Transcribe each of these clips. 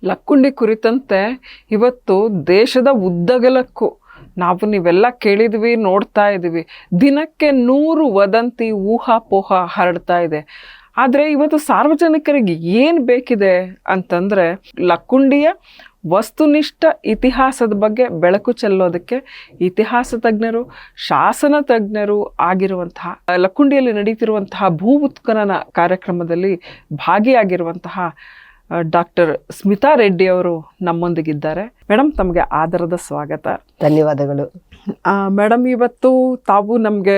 ಲಕ್ಕುಂಡಿ ಕುರಿತಂತೆ ಇವತ್ತು ದೇಶದ ಉದ್ದಗಲಕ್ಕೂ ನೀವೆಲ್ಲ ಕೇಳಿದ್ವಿ, ನೋಡ್ತಾ ಇದ್ದೀವಿ. ದಿನಕ್ಕೆ 100 ವದಂತಿ ಊಹಾಪೋಹ ಹರಡ್ತಾ ಇದೆ. ಆದರೆ ಇವತ್ತು ಸಾರ್ವಜನಿಕರಿಗೆ ಏನು ಬೇಕಿದೆ ಅಂತಂದರೆ ಲಕ್ಕುಂಡಿಯ ವಸ್ತುನಿಷ್ಠ ಇತಿಹಾಸದ ಬಗ್ಗೆ ಬೆಳಕು ಚೆಲ್ಲೋದಕ್ಕೆ ಇತಿಹಾಸ ತಜ್ಞರು, ಶಾಸನ ತಜ್ಞರು ಆಗಿರುವಂತಹ, ಲಕ್ಕುಂಡಿಯಲ್ಲಿ ನಡೀತಿರುವಂತಹ ಭೂ ಉತ್ಖನನ ಕಾರ್ಯಕ್ರಮದಲ್ಲಿ ಭಾಗಿಯಾಗಿರುವಂತಹ ಡಾಕ್ಟರ್ ಸ್ಮಿತಾ ರೆಡ್ಡಿ ಅವರು ನಮ್ಮೊಂದಿಗಿದ್ದಾರೆ. ಮೇಡಮ್, ತಮಗೆ ಆದರದ ಸ್ವಾಗತ. ಧನ್ಯವಾದಗಳು. ಮೇಡಮ್, ಇವತ್ತು ತಾವು ನಮಗೆ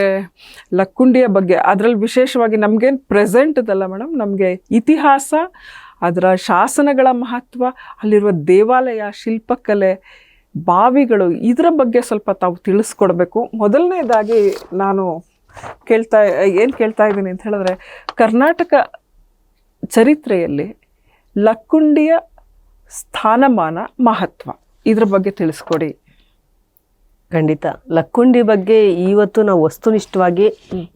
ಲಕ್ಕುಂಡಿಯ ಬಗ್ಗೆ, ಅದರಲ್ಲಿ ವಿಶೇಷವಾಗಿ ನಮಗೇನು ಪ್ರೆಸೆಂಟ್ ಇದಲ್ಲ ಮೇಡಮ್, ನಮಗೆ ಇತಿಹಾಸ, ಅದರ ಶಾಸನಗಳ ಮಹತ್ವ, ಅಲ್ಲಿರುವ ದೇವಾಲಯ, ಶಿಲ್ಪಕಲೆ, ಬಾವಿಗಳು, ಇದರ ಬಗ್ಗೆ ಸ್ವಲ್ಪ ತಾವು ತಿಳಿಸ್ಕೊಡ್ಬೇಕು. ಮೊದಲನೇದಾಗಿ ನಾನು ಕೇಳ್ತಾ ಇದ್ದೀನಿ ಅಂತ ಹೇಳಿದ್ರೆ, ಕರ್ನಾಟಕ ಚರಿತ್ರೆಯಲ್ಲಿ ಲಕ್ಕುಂಡಿಯ ಸ್ಥಾನಮಾನ, ಮಹತ್ವ, ಇದ್ರ ಬಗ್ಗೆ ತಿಳಿಸ್ಕೊಡಿ. ಖಂಡಿತ. ಲಕ್ಕುಂಡಿ ಬಗ್ಗೆ ಇವತ್ತು ನಾವು ವಸ್ತುನಿಷ್ಠವಾಗಿ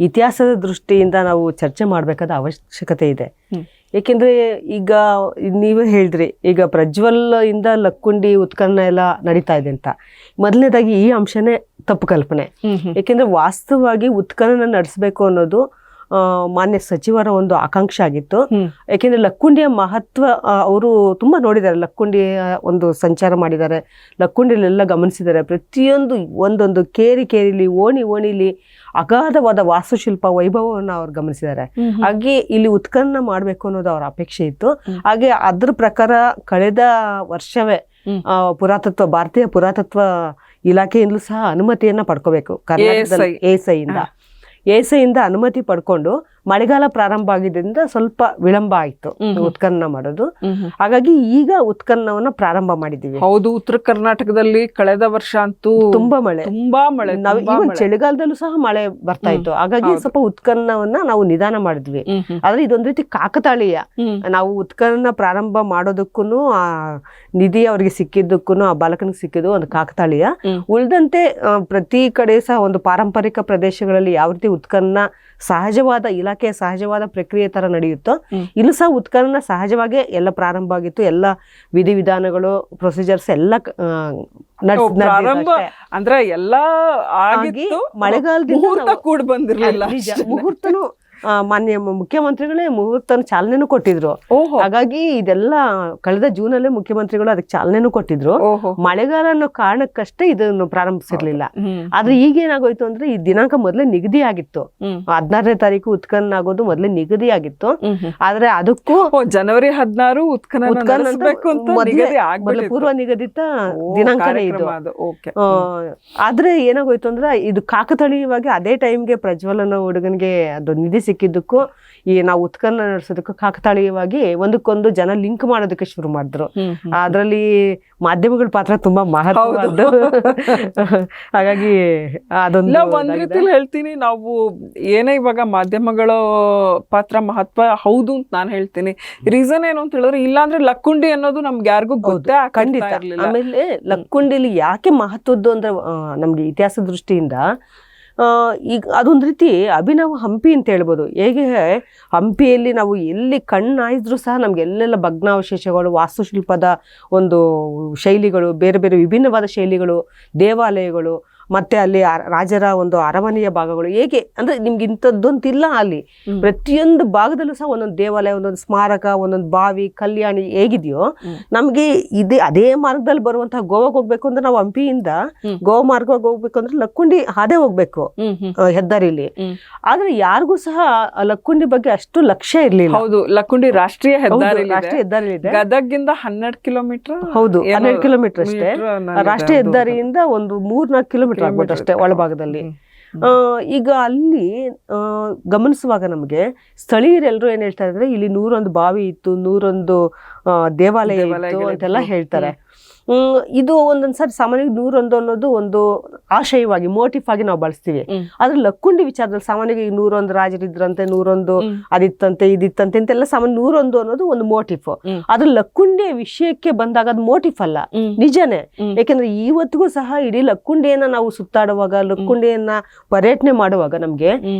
ಇತಿಹಾಸದ ದೃಷ್ಟಿಯಿಂದ ನಾವು ಚರ್ಚೆ ಮಾಡಬೇಕಾದ ಅವಶ್ಯಕತೆ ಇದೆ. ಏಕೆಂದರೆ ಈಗ ನೀವೇ ಹೇಳಿದ್ರಿ, ಈಗ ಪ್ರಜ್ವಲ್ ಇಂದ ಲಕ್ಕುಂಡಿ ಉತ್ಖನನ ಎಲ್ಲ ನಡೀತಾ ಇದೆ ಅಂತ. ಮೊದಲನೇದಾಗಿ ಈ ಅಂಶನೇ ತಪ್ಪು ಕಲ್ಪನೆ. ಏಕೆಂದರೆ ವಾಸ್ತವವಾಗಿ ಉತ್ಖನನ ನಡೆಸಬೇಕು ಅನ್ನೋದು ಮಾನ್ಯ ಸಚಿವರ ಒಂದು ಆಕಾಂಕ್ಷೆ ಆಗಿತ್ತು. ಯಾಕೆಂದ್ರೆ ಲಕ್ಕುಂಡಿಯ ಮಹತ್ವ ಅವರು ತುಂಬಾ ನೋಡಿದ್ದಾರೆ, ಲಕ್ಕುಂಡಿಯ ಒಂದು ಸಂಚಾರ ಮಾಡಿದ್ದಾರೆ, ಲಕ್ಕುಂಡಿಲೆಲ್ಲ ಗಮನಿಸಿದ್ದಾರೆ. ಪ್ರತಿಯೊಂದು ಒಂದೊಂದು ಕೇರಿಲಿ, ಓಣಿಲಿ ಅಗಾಧವಾದ ವಾಸ್ತುಶಿಲ್ಪ ವೈಭವವನ್ನು ಅವ್ರು ಗಮನಿಸಿದ್ದಾರೆ. ಹಾಗೆ ಇಲ್ಲಿ ಉತ್ಖನನ ಮಾಡಬೇಕು ಅನ್ನೋದು ಅವರ ಅಪೇಕ್ಷೆ ಇತ್ತು. ಹಾಗೆ ಅದ್ರ ಪ್ರಕಾರ ಕಳೆದ ವರ್ಷವೇ ಭಾರತೀಯ ಪುರಾತತ್ವ ಇಲಾಖೆಯಿಂದಲೂ ಸಹ ಅನುಮತಿಯನ್ನ ಪಡ್ಕೋಬೇಕು. ಕರ್ನಾಟಕದಲ್ಲಿ ಎಸ್ಐಯಿಂದ ಅನುಮತಿ ಪಡ್ಕೊಂಡು ಮಳೆಗಾಲ ಪ್ರಾರಂಭ ಆಗಿದ್ದರಿಂದ ಸ್ವಲ್ಪ ವಿಳಂಬ ಆಯ್ತು ಉತ್ಖನನ ಮಾಡೋದು. ಹಾಗಾಗಿ ಈಗ ಉತ್ಖನನವನ್ನ ಪ್ರಾರಂಭ ಮಾಡಿದೀವಿ. ಹೌದು, ಉತ್ತರ ಕರ್ನಾಟಕದಲ್ಲಿ ಕಳೆದ ವರ್ಷ ಅಂತೂ ತುಂಬಾ ಮಳೆ. ನಾವು ಈವನ್ ಚಳಿಗಾಲದಲ್ಲೂ ಸಹ ಮಳೆ ಬರ್ತಾ ಇತ್ತು. ಹಾಗಾಗಿ ಸ್ವಲ್ಪ ಉತ್ಖನನವನ್ನ ನಾವು ನಿಧಾನ ಮಾಡಿದ್ವಿ. ಆದ್ರೆ ಇದೊಂದ್ ರೀತಿ ಕಾಕತಾಳೀಯ. ನಾವು ಉತ್ಖನನ ಪ್ರಾರಂಭ ಮಾಡೋದಕ್ಕೂ ಆ ನಿಧಿ ಅವ್ರಿಗೆ ಸಿಕ್ಕಿದ್ದಕ್ಕೂ ಆ ಬಾಲಕನಿಗೆ ಸಿಕ್ಕಿದ್ದು ಒಂದು ಕಾಕತಾಳೀಯ. ಉಳಿದಂತೆ ಪ್ರತಿ ಕಡೆ ಸಹ ಒಂದು ಪಾರಂಪರಿಕ ಪ್ರದೇಶಗಳಲ್ಲಿ ಯಾವ ರೀತಿ ಉತ್ಖನನ ಸಹಜವಾದ ಇಲಾಖೆಯ ಸಹಜವಾದ ಪ್ರಕ್ರಿಯೆ ತರ ನಡೆಯುತ್ತೋ, ಇಲ್ಲೂ ಸಹ ಉತ್ಖನನ ಸಹಜವಾಗಿ ಎಲ್ಲ ಪ್ರಾರಂಭ ಆಗಿತ್ತು. ಎಲ್ಲ ವಿಧಿವಿಧಾನಗಳು, ಪ್ರೊಸೀಜರ್ಸ್ ಎಲ್ಲ ಅಂದ್ರೆ ಎಲ್ಲ ಮಳೆಗಾಲದಿಂದ ಕೂಡ ಬಂದಿರಲಿಲ್ಲ. ಮುಹೂರ್ತನು ಮಾನ್ಯ ಮುಖ್ಯಮಂತ್ರಿಗಳೇ ಮುಹೂರ್ತನ ಚಾಲನೆನೂ ಕೊಟ್ಟಿದ್ರು. ಹಾಗಾಗಿ ಇದೆಲ್ಲ ಕಳೆದ ಜೂನ್ ಅಲ್ಲೇ ಮುಖ್ಯಮಂತ್ರಿಗಳು ಅದಕ್ಕೆ ಚಾಲನೆನೂ ಕೊಟ್ಟಿದ್ರು. ಮಳೆಗಾಲ ಅನ್ನೋ ಕಾರಣಕ್ಕಷ್ಟೇ ಇದನ್ನು ಪ್ರಾರಂಭಿಸಿರ್ಲಿಲ್ಲ. ಆದ್ರೆ ಈಗ ಏನಾಗೋಯ್ತು ಅಂದ್ರೆ ಈ ದಿನಾಂಕ ಮೊದಲೇ ನಿಗದಿ ಆಗಿತ್ತು. 16ನೇ ತಾರೀಕು ಉತ್ಖನನ ಆಗೋದು ಮೊದಲೇ ನಿಗದಿ ಆಗಿತ್ತು. ಆದ್ರೆ ಅದಕ್ಕೂ ಜನವರಿ 16 ಉತ್ಖನನ ಪೂರ್ವ ನಿಗದಿತ ದಿನಾಂಕನೇ ಇದು. ಆದ್ರೆ ಏನಾಗೋಯ್ತು ಅಂದ್ರೆ ಇದು ಕಾಕತಾಳೀಯವಾಗಿ ಅದೇ ಟೈಮ್ಗೆ ಪ್ರಜ್ವಲನ ಹುಡುಗನಿಗೆ ಅದು ನಿಧಿ ಸಿಕ್ಕಿದ್ದಕ್ಕೂ ಈ ನಾವು ಉತ್ಖನನ ನಡೆಸೋದಕ್ಕೂ ಕಾಕತಾಳೀಯವಾಗಿ ಒಂದಕ್ಕೊಂದು ಜನ ಲಿಂಕ್ ಮಾಡೋದಕ್ಕೆ ಶುರು ಮಾಡಿದ್ರು. ಅದ್ರಲ್ಲಿ ಮಾಧ್ಯಮಗಳ ಪಾತ್ರ ತುಂಬಾ ಮಹತ್ವದ್ದು. ಹಾಗಾಗಿ ಅದೊಂದು ಒಂದ್ ರೀತಿಲಿ ಹೇಳ್ತೀನಿ, ನಾವು ಏನೇ ಇವಾಗ ಮಾಧ್ಯಮಗಳ ಪಾತ್ರ ಮಹತ್ವ ಹೌದು ಅಂತ ನಾನು ಹೇಳ್ತೀನಿ. ರೀಸನ್ ಏನು ಅಂತ ಹೇಳಿದ್ರೆ, ಇಲ್ಲಾಂದ್ರೆ ಲಕ್ಕುಂಡಿ ಅನ್ನೋದು ನಮ್ಗೆ ಯಾರಿಗೂ ಗೊತ್ತೇ ಖಂಡಿತ. ಆಮೇಲೆ ಲಕ್ಕುಂಡಿಲಿ ಯಾಕೆ ಮಹತ್ವದ್ದು ಅಂದ್ರೆ ನಮ್ಗೆ ಇತಿಹಾಸ ದೃಷ್ಟಿಯಿಂದ ಈಗ ಅದೊಂದು ರೀತಿ ಅಭಿನವ ಹಂಪಿ ಅಂತ ಹೇಳ್ಬೋದು. ಹೇಗೆ ಹಂಪಿಯಲ್ಲಿ ನಾವು ಎಲ್ಲಿ ಕಣ್ಣಾಯಿದ್ರು ಸಹ ನಮ್ಗೆ ಎಲ್ಲೆಲ್ಲ ಭಗ್ನಾವಶೇಷಗಳು, ವಾಸ್ತುಶಿಲ್ಪದ ಒಂದು ಶೈಲಿಗಳು, ಬೇರೆ ಬೇರೆ ವಿಭಿನ್ನವಾದ ಶೈಲಿಗಳು, ದೇವಾಲಯಗಳು, ಮತ್ತೆ ಅಲ್ಲಿ ರಾಜರ ಒಂದು ಅರಮನೆಯ ಭಾಗಗಳು, ಹೇಗೆ ಅಂದ್ರೆ ನಿಮ್ಗೆ ಇಂಥದ್ದೊಂತಿಲ್ಲ. ಅಲ್ಲಿ ಪ್ರತಿಯೊಂದು ಭಾಗದಲ್ಲೂ ಸಹ ಒಂದೊಂದು ದೇವಾಲಯ, ಒಂದೊಂದು ಸ್ಮಾರಕ, ಒಂದೊಂದು ಬಾವಿ, ಕಲ್ಯಾಣಿ ಹೇಗಿದೆಯೋ ನಮ್ಗೆ ಅದೇ ಮಾರ್ಗದಲ್ಲಿ ಬರುವಂತಹ ಗೋವಾಗೆ ಹೋಗ್ಬೇಕು ಅಂದ್ರೆ ನಾವು ಹಂಪಿಯಿಂದ ಗೋವಾ ಮಾರ್ಗವಾಗಿ ಹೋಗ್ಬೇಕು ಅಂದ್ರೆ ಲಕ್ಕುಂಡಿ ಹಾದೇ ಹೋಗ್ಬೇಕು ಹೆದ್ದಾರಿಲಿ. ಆದ್ರೆ ಯಾರಿಗೂ ಸಹ ಲಕ್ಕುಂಡಿ ಬಗ್ಗೆ ಅಷ್ಟು ಲಕ್ಷ್ಯ ಇರ್ಲಿಲ್ಲ. ಹೌದು, ಲಕ್ಕುಂಡಿ ರಾಷ್ಟ್ರೀಯ ಹೆದ್ದಾರಿ ಇದೆ. ಗದಗಿಂದ 12 ಕಿಲೋಮೀಟರ್. ಹೌದು, 12 ಕಿಲೋಮೀಟರ್ ಅಷ್ಟೇ. ರಾಷ್ಟ್ರೀಯ ಹೆದ್ದಾರಿಯಿಂದ ಒಂದು 3-4 ಕಿಲೋಮೀಟರ್ ಆಗ್ಬೋದು ಅಷ್ಟೇ ಒಳಭಾಗದಲ್ಲಿ. ಈಗ ಅಲ್ಲಿ ಗಮನಿಸುವಾಗ ನಮಗೆ ಸ್ಥಳೀಯರೆಲ್ಲರೂ ಏನ್ ಹೇಳ್ತಾ ಇದ್ರೆ, ಇಲ್ಲಿ 101 ಬಾವಿ ಇತ್ತು, 101 ದೇವಾಲಯ ಇತ್ತು ಅಂತೆಲ್ಲ ಹೇಳ್ತಾರೆ. ಇದು ಒಂದೊಂದ್ಸರಿ ಸಾಮಾನ್ಯವಾಗಿ 101 ಅನ್ನೋದು ಒಂದು ಆಶಯವಾಗಿ, ಮೋಟಿವ್ ಆಗಿ ನಾವು ಬಳಸ್ತೀವಿ. ಆದ್ರೆ ಲಕ್ಕುಂಡಿ ವಿಚಾರದಲ್ಲಿ ಸಾಮಾನ್ಯವಾಗಿ 101 ರಾಜರಿದ್ರಂತೆ, 101 ಅದಿತ್ತಂತೆ, ಇದಿತ್ತಂತೆ ಅಂತೆಲ್ಲ ಸಾಮಾನ್ಯ 101 ಅನ್ನೋದು ಒಂದು ಮೋಟಿವ್. ಆದ್ರೆ ಲಕ್ಕುಂಡಿಯ ವಿಷಯಕ್ಕೆ ಬಂದಾಗ ಅದು ಮೋಟಿವ್ ಅಲ್ಲ, ನಿಜನೇ. ಯಾಕೆಂದ್ರೆ ಇವತ್ತಿಗೂ ಸಹ ಇಡೀ ಲಕ್ಕುಂಡಿಯನ್ನ ನಾವು ಸುತ್ತಾಡುವಾಗ, ಲಕ್ಕುಂಡಿಯನ್ನ ಪರ್ಯಟನೆ ಮಾಡುವಾಗ ನಮ್ಗೆ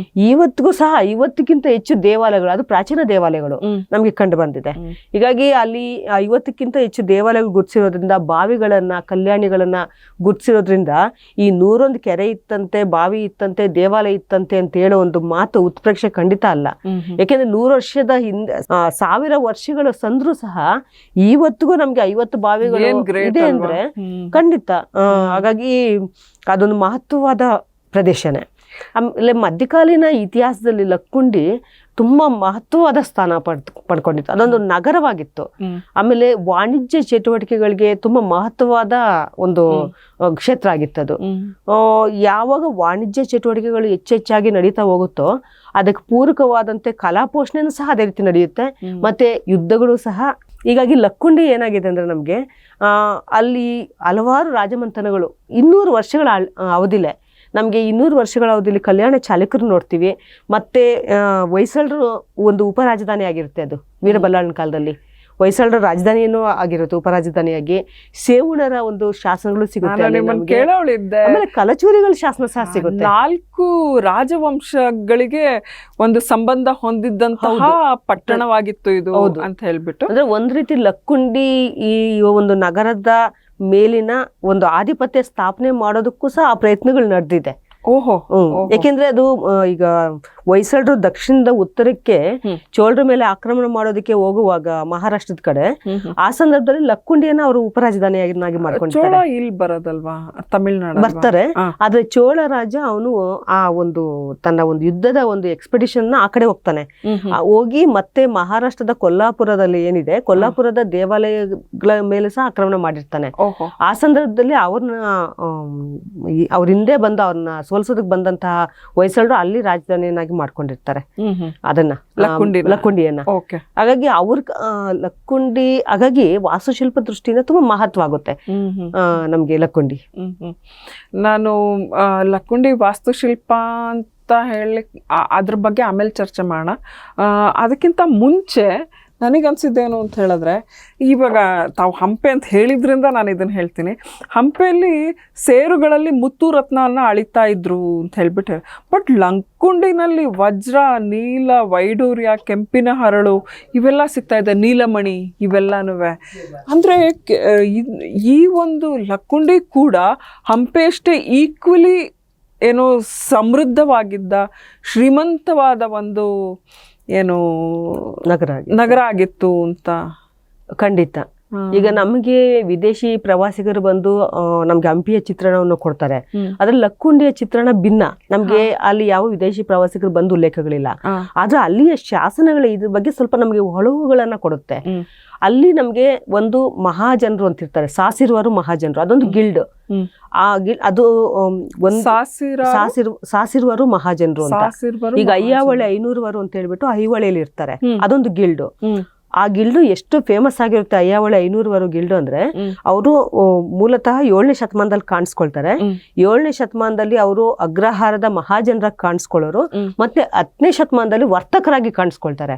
ಇವತ್ತಿಗೂ ಸಹ 50ಕ್ಕಿಂತ ಹೆಚ್ಚು ದೇವಾಲಯಗಳು, ಅದು ಪ್ರಾಚೀನ ದೇವಾಲಯಗಳು ನಮ್ಗೆ ಕಂಡು ಬಂದಿದೆ. ಹೀಗಾಗಿ ಅಲ್ಲಿ ಅಲ್ಲಿ 50ಕ್ಕಿಂತ ಹೆಚ್ಚು ದೇವಾಲಯಗಳು ಗುರ್ತಿಸಿರೋದ್ರಿಂದ, ಬಾವಿಗಳನ್ನ, ಕಲ್ಯಾಣಿಗಳನ್ನ ಗುರ್ತಿಸಿರೋದ್ರಿಂದ ಈ 101 ಕೆರೆ ಇತ್ತಂತೆ, ಬಾವಿ ಇತ್ತಂತೆ, ದೇವಾಲಯ ಇತ್ತಂತೆ ಅಂತ ಹೇಳೋ ಒಂದು ಮಾತು ಉತ್ಪ್ರೇಕ್ಷೆ ಖಂಡಿತ ಅಲ್ಲ. ಯಾಕೆಂದ್ರೆ 100 ವರ್ಷದ ಹಿಂದೆ 1000 ವರ್ಷಗಳ ಸಂದ್ರು ಸಹ ಇವತ್ತಿಗೂ ನಮ್ಗೆ 50 ಬಾವಿಗಳು ಇದೆ ಅಂದ್ರೆ ಖಂಡಿತ. ಹಾಗಾಗಿ ಅದೊಂದು ಮಹತ್ವವಾದ ಪ್ರದೇಶನೇ. ಆಮೇಲೆ ಮಧ್ಯಕಾಲೀನ ಇತಿಹಾಸದಲ್ಲಿ ಲಕ್ಕುಂಡಿ ತುಂಬಾ ಮಹತ್ವವಾದ ಸ್ಥಾನ ಪಡ್ಕೊಂಡಿತ್ತು. ಅದೊಂದು ನಗರವಾಗಿತ್ತು. ಆಮೇಲೆ ವಾಣಿಜ್ಯ ಚಟುವಟಿಕೆಗಳಿಗೆ ತುಂಬಾ ಮಹತ್ವವಾದ ಒಂದು ಕ್ಷೇತ್ರ ಆಗಿತ್ತದು. ಯಾವಾಗ ವಾಣಿಜ್ಯ ಚಟುವಟಿಕೆಗಳು ಹೆಚ್ಚೆಚ್ಚಾಗಿ ನಡೀತಾ ಹೋಗುತ್ತೋ ಅದಕ್ಕೆ ಪೂರಕವಾದಂತೆ ಕಲಾ ಪೋಷಣೆನೂ ಸಹ ಅದೇ ರೀತಿ ನಡೆಯುತ್ತೆ, ಮತ್ತೆ ಯುದ್ಧಗಳು ಸಹ. ಹೀಗಾಗಿ ಲಕ್ಕುಂಡಿ ಏನಾಗಿದೆ ಅಂದ್ರೆ ನಮ್ಗೆ ಅಲ್ಲಿ ಹಲವಾರು ರಾಜಮಂಥನಗಳು 200 ವರ್ಷಗಳ ಅವಧಿಲೆ, ನಮಗೆ 200 ವರ್ಷಗಳ ಅವಧಿಯಲ್ಲಿ ಕಲ್ಯಾಣ ಚಾಲುಕ್ಯರು ನೋಡ್ತೀವಿ. ಮತ್ತೆ ಹೊಯ್ಸಳರು ಒಂದು ಉಪರಾಜಧಾನಿ ಆಗಿರುತ್ತೆ, ಅದು ವೀರಬಲ್ಲಾಳನ ಕಾಲದಲ್ಲಿ ಹೊಯ್ಸಳರ ರಾಜಧಾನಿಯನ್ನು ಆಗಿರುತ್ತೆ ಉಪರಾಜಧಾನಿಯಾಗಿ. ಸೇವುಣರ ಒಂದು ಶಾಸನಗಳು ಸಿಗುತ್ತೆ, ಆಮೇಲೆ ಕಲಚೂರಿಗಳ ಶಾಸನ ಸಹ ಸಿಗುತ್ತೆ. 4 ರಾಜವಂಶಗಳಿಗೆ ಒಂದು ಸಂಬಂಧ ಹೊಂದಿದ್ದಂತಹ ಪಟ್ಟಣವಾಗಿತ್ತು ಇದು ಅಂತ ಹೇಳ್ಬಿಟ್ಟು. ಅಂದ್ರೆ ಒಂದ್ ರೀತಿ ಲಕ್ಕುಂಡಿ ಈ ಒಂದು ನಗರದ ಮೇಲಿನ ಒಂದು ಆಧಿಪತ್ಯ ಸ್ಥಾಪನೆ ಮಾಡೋದಕ್ಕೂ ಸಹ ಆ ಪ್ರಯತ್ನಗಳು ನಡೆದಿದೆ. ಯಾಕೆಂದ್ರೆ ಅದು ಈಗ ಹೊಯ್ಸಳರು ದಕ್ಷಿಣದ ಉತ್ತರಕ್ಕೆ ಚೋಳರ ಮೇಲೆ ಆಕ್ರಮಣ ಮಾಡೋದಕ್ಕೆ ಹೋಗುವಾಗ ಮಹಾರಾಷ್ಟ್ರದ ಕಡೆ, ಆ ಸಂದರ್ಭದಲ್ಲಿ ಲಕ್ಕುಂಡಿಯನ್ನ ಅವರು ಉಪರಾಜಧಾನಿಯಾಗಿ ಮಾಡ್ಕೊಂಡಿರ್ತಾರೆ. ಇಲ್ಲಿ ಬರೋದಲ್ವಾ, ತಮಿಳ್ನಾಡು ಬರ್ತಾರೆ. ಆದ್ರೆ ಚೋಳ ರಾಜ ಅವನು ಆ ಒಂದು ತನ್ನ ಒಂದು ಯುದ್ಧದ ಒಂದು ಎಕ್ಸ್ಪೆಡಿಷನ್ ಆ ಕಡೆ ಹೋಗ್ತಾನೆ. ಹೋಗಿ ಮತ್ತೆ ಮಹಾರಾಷ್ಟ್ರದ ಕೊಲ್ಲಾಪುರದಲ್ಲಿ ಏನಿದೆ, ಕೊಲ್ಲಾಪುರದ ದೇವಾಲಯಗಳ ಮೇಲೆ ಸಹ ಆಕ್ರಮಣ ಮಾಡಿರ್ತಾನೆ. ಆ ಸಂದರ್ಭದಲ್ಲಿ ಅವ್ರ ಹಿಂದೆ ಬಂದು ಅವ್ರನ್ನ ಸೋಲ್ಸೋದಕ್ಕೆ ಬಂದಂತಹ ಹೊಯ್ಸಳರು ಅಲ್ಲಿ ರಾಜಧಾನಿಯನ್ನಾಗಿ ಮಾಡ್ಕೊಂಡಿರ್ತಾರೆ ಅದನ್ನ, ಲಕ್ಕುಂಡಿಯನ್ನ. ಹಾಗಾಗಿ ಅವ್ರ ಲಕ್ಕುಂಡಿ, ಹಾಗಾಗಿ ವಾಸ್ತುಶಿಲ್ಪ ದೃಷ್ಟಿಯಿಂದ ತುಂಬಾ ಮಹತ್ವ ಆಗುತ್ತೆ ನಮ್ಗೆ ಲಕ್ಕುಂಡಿ. ನಾನು ಲಕ್ಕುಂಡಿ ವಾಸ್ತುಶಿಲ್ಪ ಅಂತ ಹೇಳಿ ಅದ್ರ ಬಗ್ಗೆ ಆಮೇಲೆ ಚರ್ಚೆ ಮಾಡೋಣ. ಅದಕ್ಕಿಂತ ಮುಂಚೆ ನನಗನ್ಸಿದ್ದೇನು ಅಂತ ಹೇಳಿದ್ರೆ, ಇವಾಗ ತಾವು ಹಂಪೆ ಅಂತ ಹೇಳಿದ್ರಿಂದ ನಾನು ಇದನ್ನು ಹೇಳ್ತೀನಿ. ಹಂಪೆಯಲ್ಲಿ ಸೇರುಗಳಲ್ಲಿ ಮುತ್ತು ರತ್ನವನ್ನು ಅಳಿತಾ ಇದ್ರು ಅಂತ ಹೇಳ್ಬಿಟ್ಟು, ಬಟ್ ಲಕ್ಕುಂಡಿನಲ್ಲಿ ವಜ್ರ, ನೀಲ, ವೈಡೂರ್ಯ, ಕೆಂಪಿನ ಹರಳು ಇವೆಲ್ಲ ಸಿಗ್ತಾ ಇದೆ, ನೀಲಮಣಿ ಇವೆಲ್ಲನೂ. ಅಂದರೆ ಈ ಒಂದು ಲಕ್ಕುಂಡಿ ಕೂಡ ಹಂಪೆಯಷ್ಟೇ ಈಕ್ವಲಿ ಏನೋ ಸಮೃದ್ಧವಾಗಿದ್ದ, ಶ್ರೀಮಂತವಾದ ಒಂದು ಏನು ನಗರ ಆಗಿತ್ತು ಅಂತ. ಖಂಡಿತ. ಈಗ ನಮಗೆ ವಿದೇಶಿ ಪ್ರವಾಸಿಗರು ಬಂದು ನಮ್ಗೆ ಹಂಪಿಯ ಚಿತ್ರಣವನ್ನು ಕೊಡ್ತಾರೆ, ಅದ್ರಲ್ಲಿ ಲಕ್ಕುಂಡಿಯ ಚಿತ್ರಣ ಭಿನ್ನ. ನಮ್ಗೆ ಅಲ್ಲಿ ಯಾವ ವಿದೇಶಿ ಪ್ರವಾಸಿಗರು ಬಂದು ಉಲ್ಲೇಖಗಳಿಲ್ಲ, ಆದ್ರೆ ಅಲ್ಲಿಯ ಶಾಸನಗಳ ಇದ್ರ ಬಗ್ಗೆ ಸ್ವಲ್ಪ ನಮ್ಗೆ ಹೊಳಹುಗಳನ್ನ ಕೊಡುತ್ತೆ. ಅಲ್ಲಿ ನಮ್ಗೆ ಒಂದು ಮಹಾಜನರು ಅಂತಿರ್ತಾರೆ, ಸಾಸಿರುವರು ಮಹಾಜನರು, ಅದೊಂದು ಗಿಲ್ಡ್. ಆ ಗಿಲ್ಡ್ ಅದು ಒಂದು ಸಾಸಿರುವರು ಮಹಾಜನರು ಅಂತ. ಈಗ ಅಯ್ಯಾವಳೆ 500 ಅಂತ ಹೇಳ್ಬಿಟ್ಟು ಐಹೊಳೆಯಲ್ಲಿ ಇರ್ತಾರೆ, ಅದೊಂದು ಗಿಲ್ಡ್. ಆ ಗಿಲ್ಡು ಎಷ್ಟು ಫೇಮಸ್ ಆಗಿರುತ್ತೆ, ಅಯ್ಯಾವಳೆ 500 ಗಿಲ್ಡು ಅಂದ್ರೆ, ಅವರು ಮೂಲತಃ 7ನೇ ಶತಮಾನದಲ್ಲಿ ಕಾಣಿಸ್ಕೊಳ್ತಾರೆ. 7ನೇ ಶತಮಾನದಲ್ಲಿ ಅವರು ಅಗ್ರಹಾರದ ಮಹಾಜನರಾಗಿ ಕಾಣಿಸ್ಕೊಳ್ಳೋರು, ಮತ್ತೆ 10ನೇ ಶತಮಾನದಲ್ಲಿ ವರ್ತಕರಾಗಿ ಕಾಣಿಸ್ಕೊಳ್ತಾರೆ.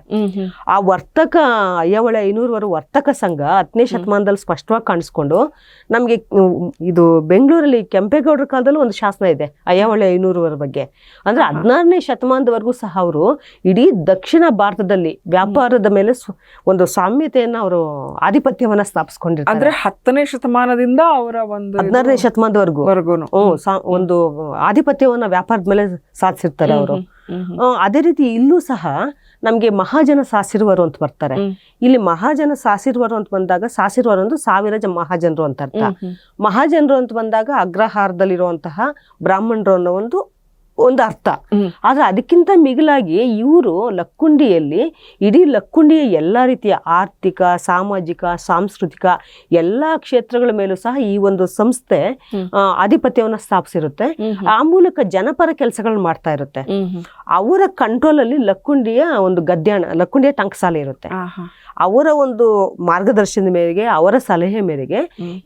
ಆ ವರ್ತಕ ಅಯ್ಯಾವಳೆ 500 ವರ್ತಕ ಸಂಘ 10ನೇ ಶತಮಾನದಲ್ಲಿ ಸ್ಪಷ್ಟವಾಗಿ ಕಾಣಿಸ್ಕೊಂಡು, ನಮ್ಗೆ ಇದು ಬೆಂಗಳೂರಲ್ಲಿ ಕೆಂಪೇಗೌಡರ ಕಾಲದಲ್ಲೂ ಒಂದು ಶಾಸನ ಇದೆ ಅಯ್ಯಾವಳೆ 500 ಬಗ್ಗೆ. ಅಂದ್ರೆ 16ನೇ ಶತಮಾನದವರೆಗೂ ಸಹ ಅವರು ಇಡೀ ದಕ್ಷಿಣ ಭಾರತದಲ್ಲಿ ವ್ಯಾಪಾರದ ಮೇಲೆ ಒಂದು ಸಾಮ್ಯತೆಯನ್ನ ಅವರು ಆಧಿಪತ್ಯವನ್ನ ಸ್ಥಾಪಿಸ್ಕೊಂಡಿರ್ತಾರೆ. ಅಂದ್ರೆ 10ನೇ ಶತಮಾನದಿಂದ ಅವರ ಒಂದು 16ನೇ ಶತಮಾನದವರೆಗೂ ಒಂದು ಆಧಿಪತ್ಯವನ್ನ ವ್ಯಾಪಾರದ ಮೇಲೆ ಸಾಧಿಸಿರ್ತಾರೆ ಅವರು. ಅದೇ ರೀತಿ ಇಲ್ಲೂ ಸಹ ನಮ್ಗೆ ಮಹಾಜನ ಸಾಸಿರುವರು ಅಂತ ಬರ್ತಾರೆ. ಇಲ್ಲಿ ಮಹಾಜನ ಸಾಸಿರುವರು ಅಂತ ಬಂದಾಗ, ಸಾಸಿರುವರು ಒಂದು 1000 ಮಹಾಜನರು ಅಂತ ಅರ್ಥ. ಮಹಾಜನರು ಅಂತ ಬಂದಾಗ ಅಗ್ರಹಾರದಲ್ಲಿರುವಂತಹ ಬ್ರಾಹ್ಮಣರು ಅನ್ನೋ ಒಂದು ಅರ್ಥ. ಆದ್ರೆ ಅದಕ್ಕಿಂತ ಮಿಗಿಲಾಗಿ ಇವರು ಲಕ್ಕುಂಡಿಯಲ್ಲಿ ಇಡೀ ಲಕ್ಕುಂಡಿಯ ಎಲ್ಲಾ ರೀತಿಯ ಆರ್ಥಿಕ, ಸಾಮಾಜಿಕ, ಸಾಂಸ್ಕೃತಿಕ ಎಲ್ಲಾ ಕ್ಷೇತ್ರಗಳ ಮೇಲೂ ಸಹ ಈ ಒಂದು ಸಂಸ್ಥೆ ಆಧಿಪತ್ಯವನ್ನ ಸ್ಥಾಪಿಸಿರುತ್ತೆ. ಆ ಮೂಲಕ ಜನಪರ ಕೆಲಸಗಳನ್ನ ಮಾಡ್ತಾ ಇರುತ್ತೆ. ಅವರ ಕಂಟ್ರೋಲ್ ಅಲ್ಲಿ ಲಕ್ಕುಂಡಿಯ ಒಂದು ಗದ್ಯಾಣ, ಲಕ್ಕುಂಡಿಯ ಟಂಕಸಾಲೆ ಇರುತ್ತೆ. ಅವರ ಒಂದು ಮಾರ್ಗದರ್ಶನದ ಮೇರೆಗೆ, ಅವರ ಸಲಹೆ ಮೇರೆಗೆ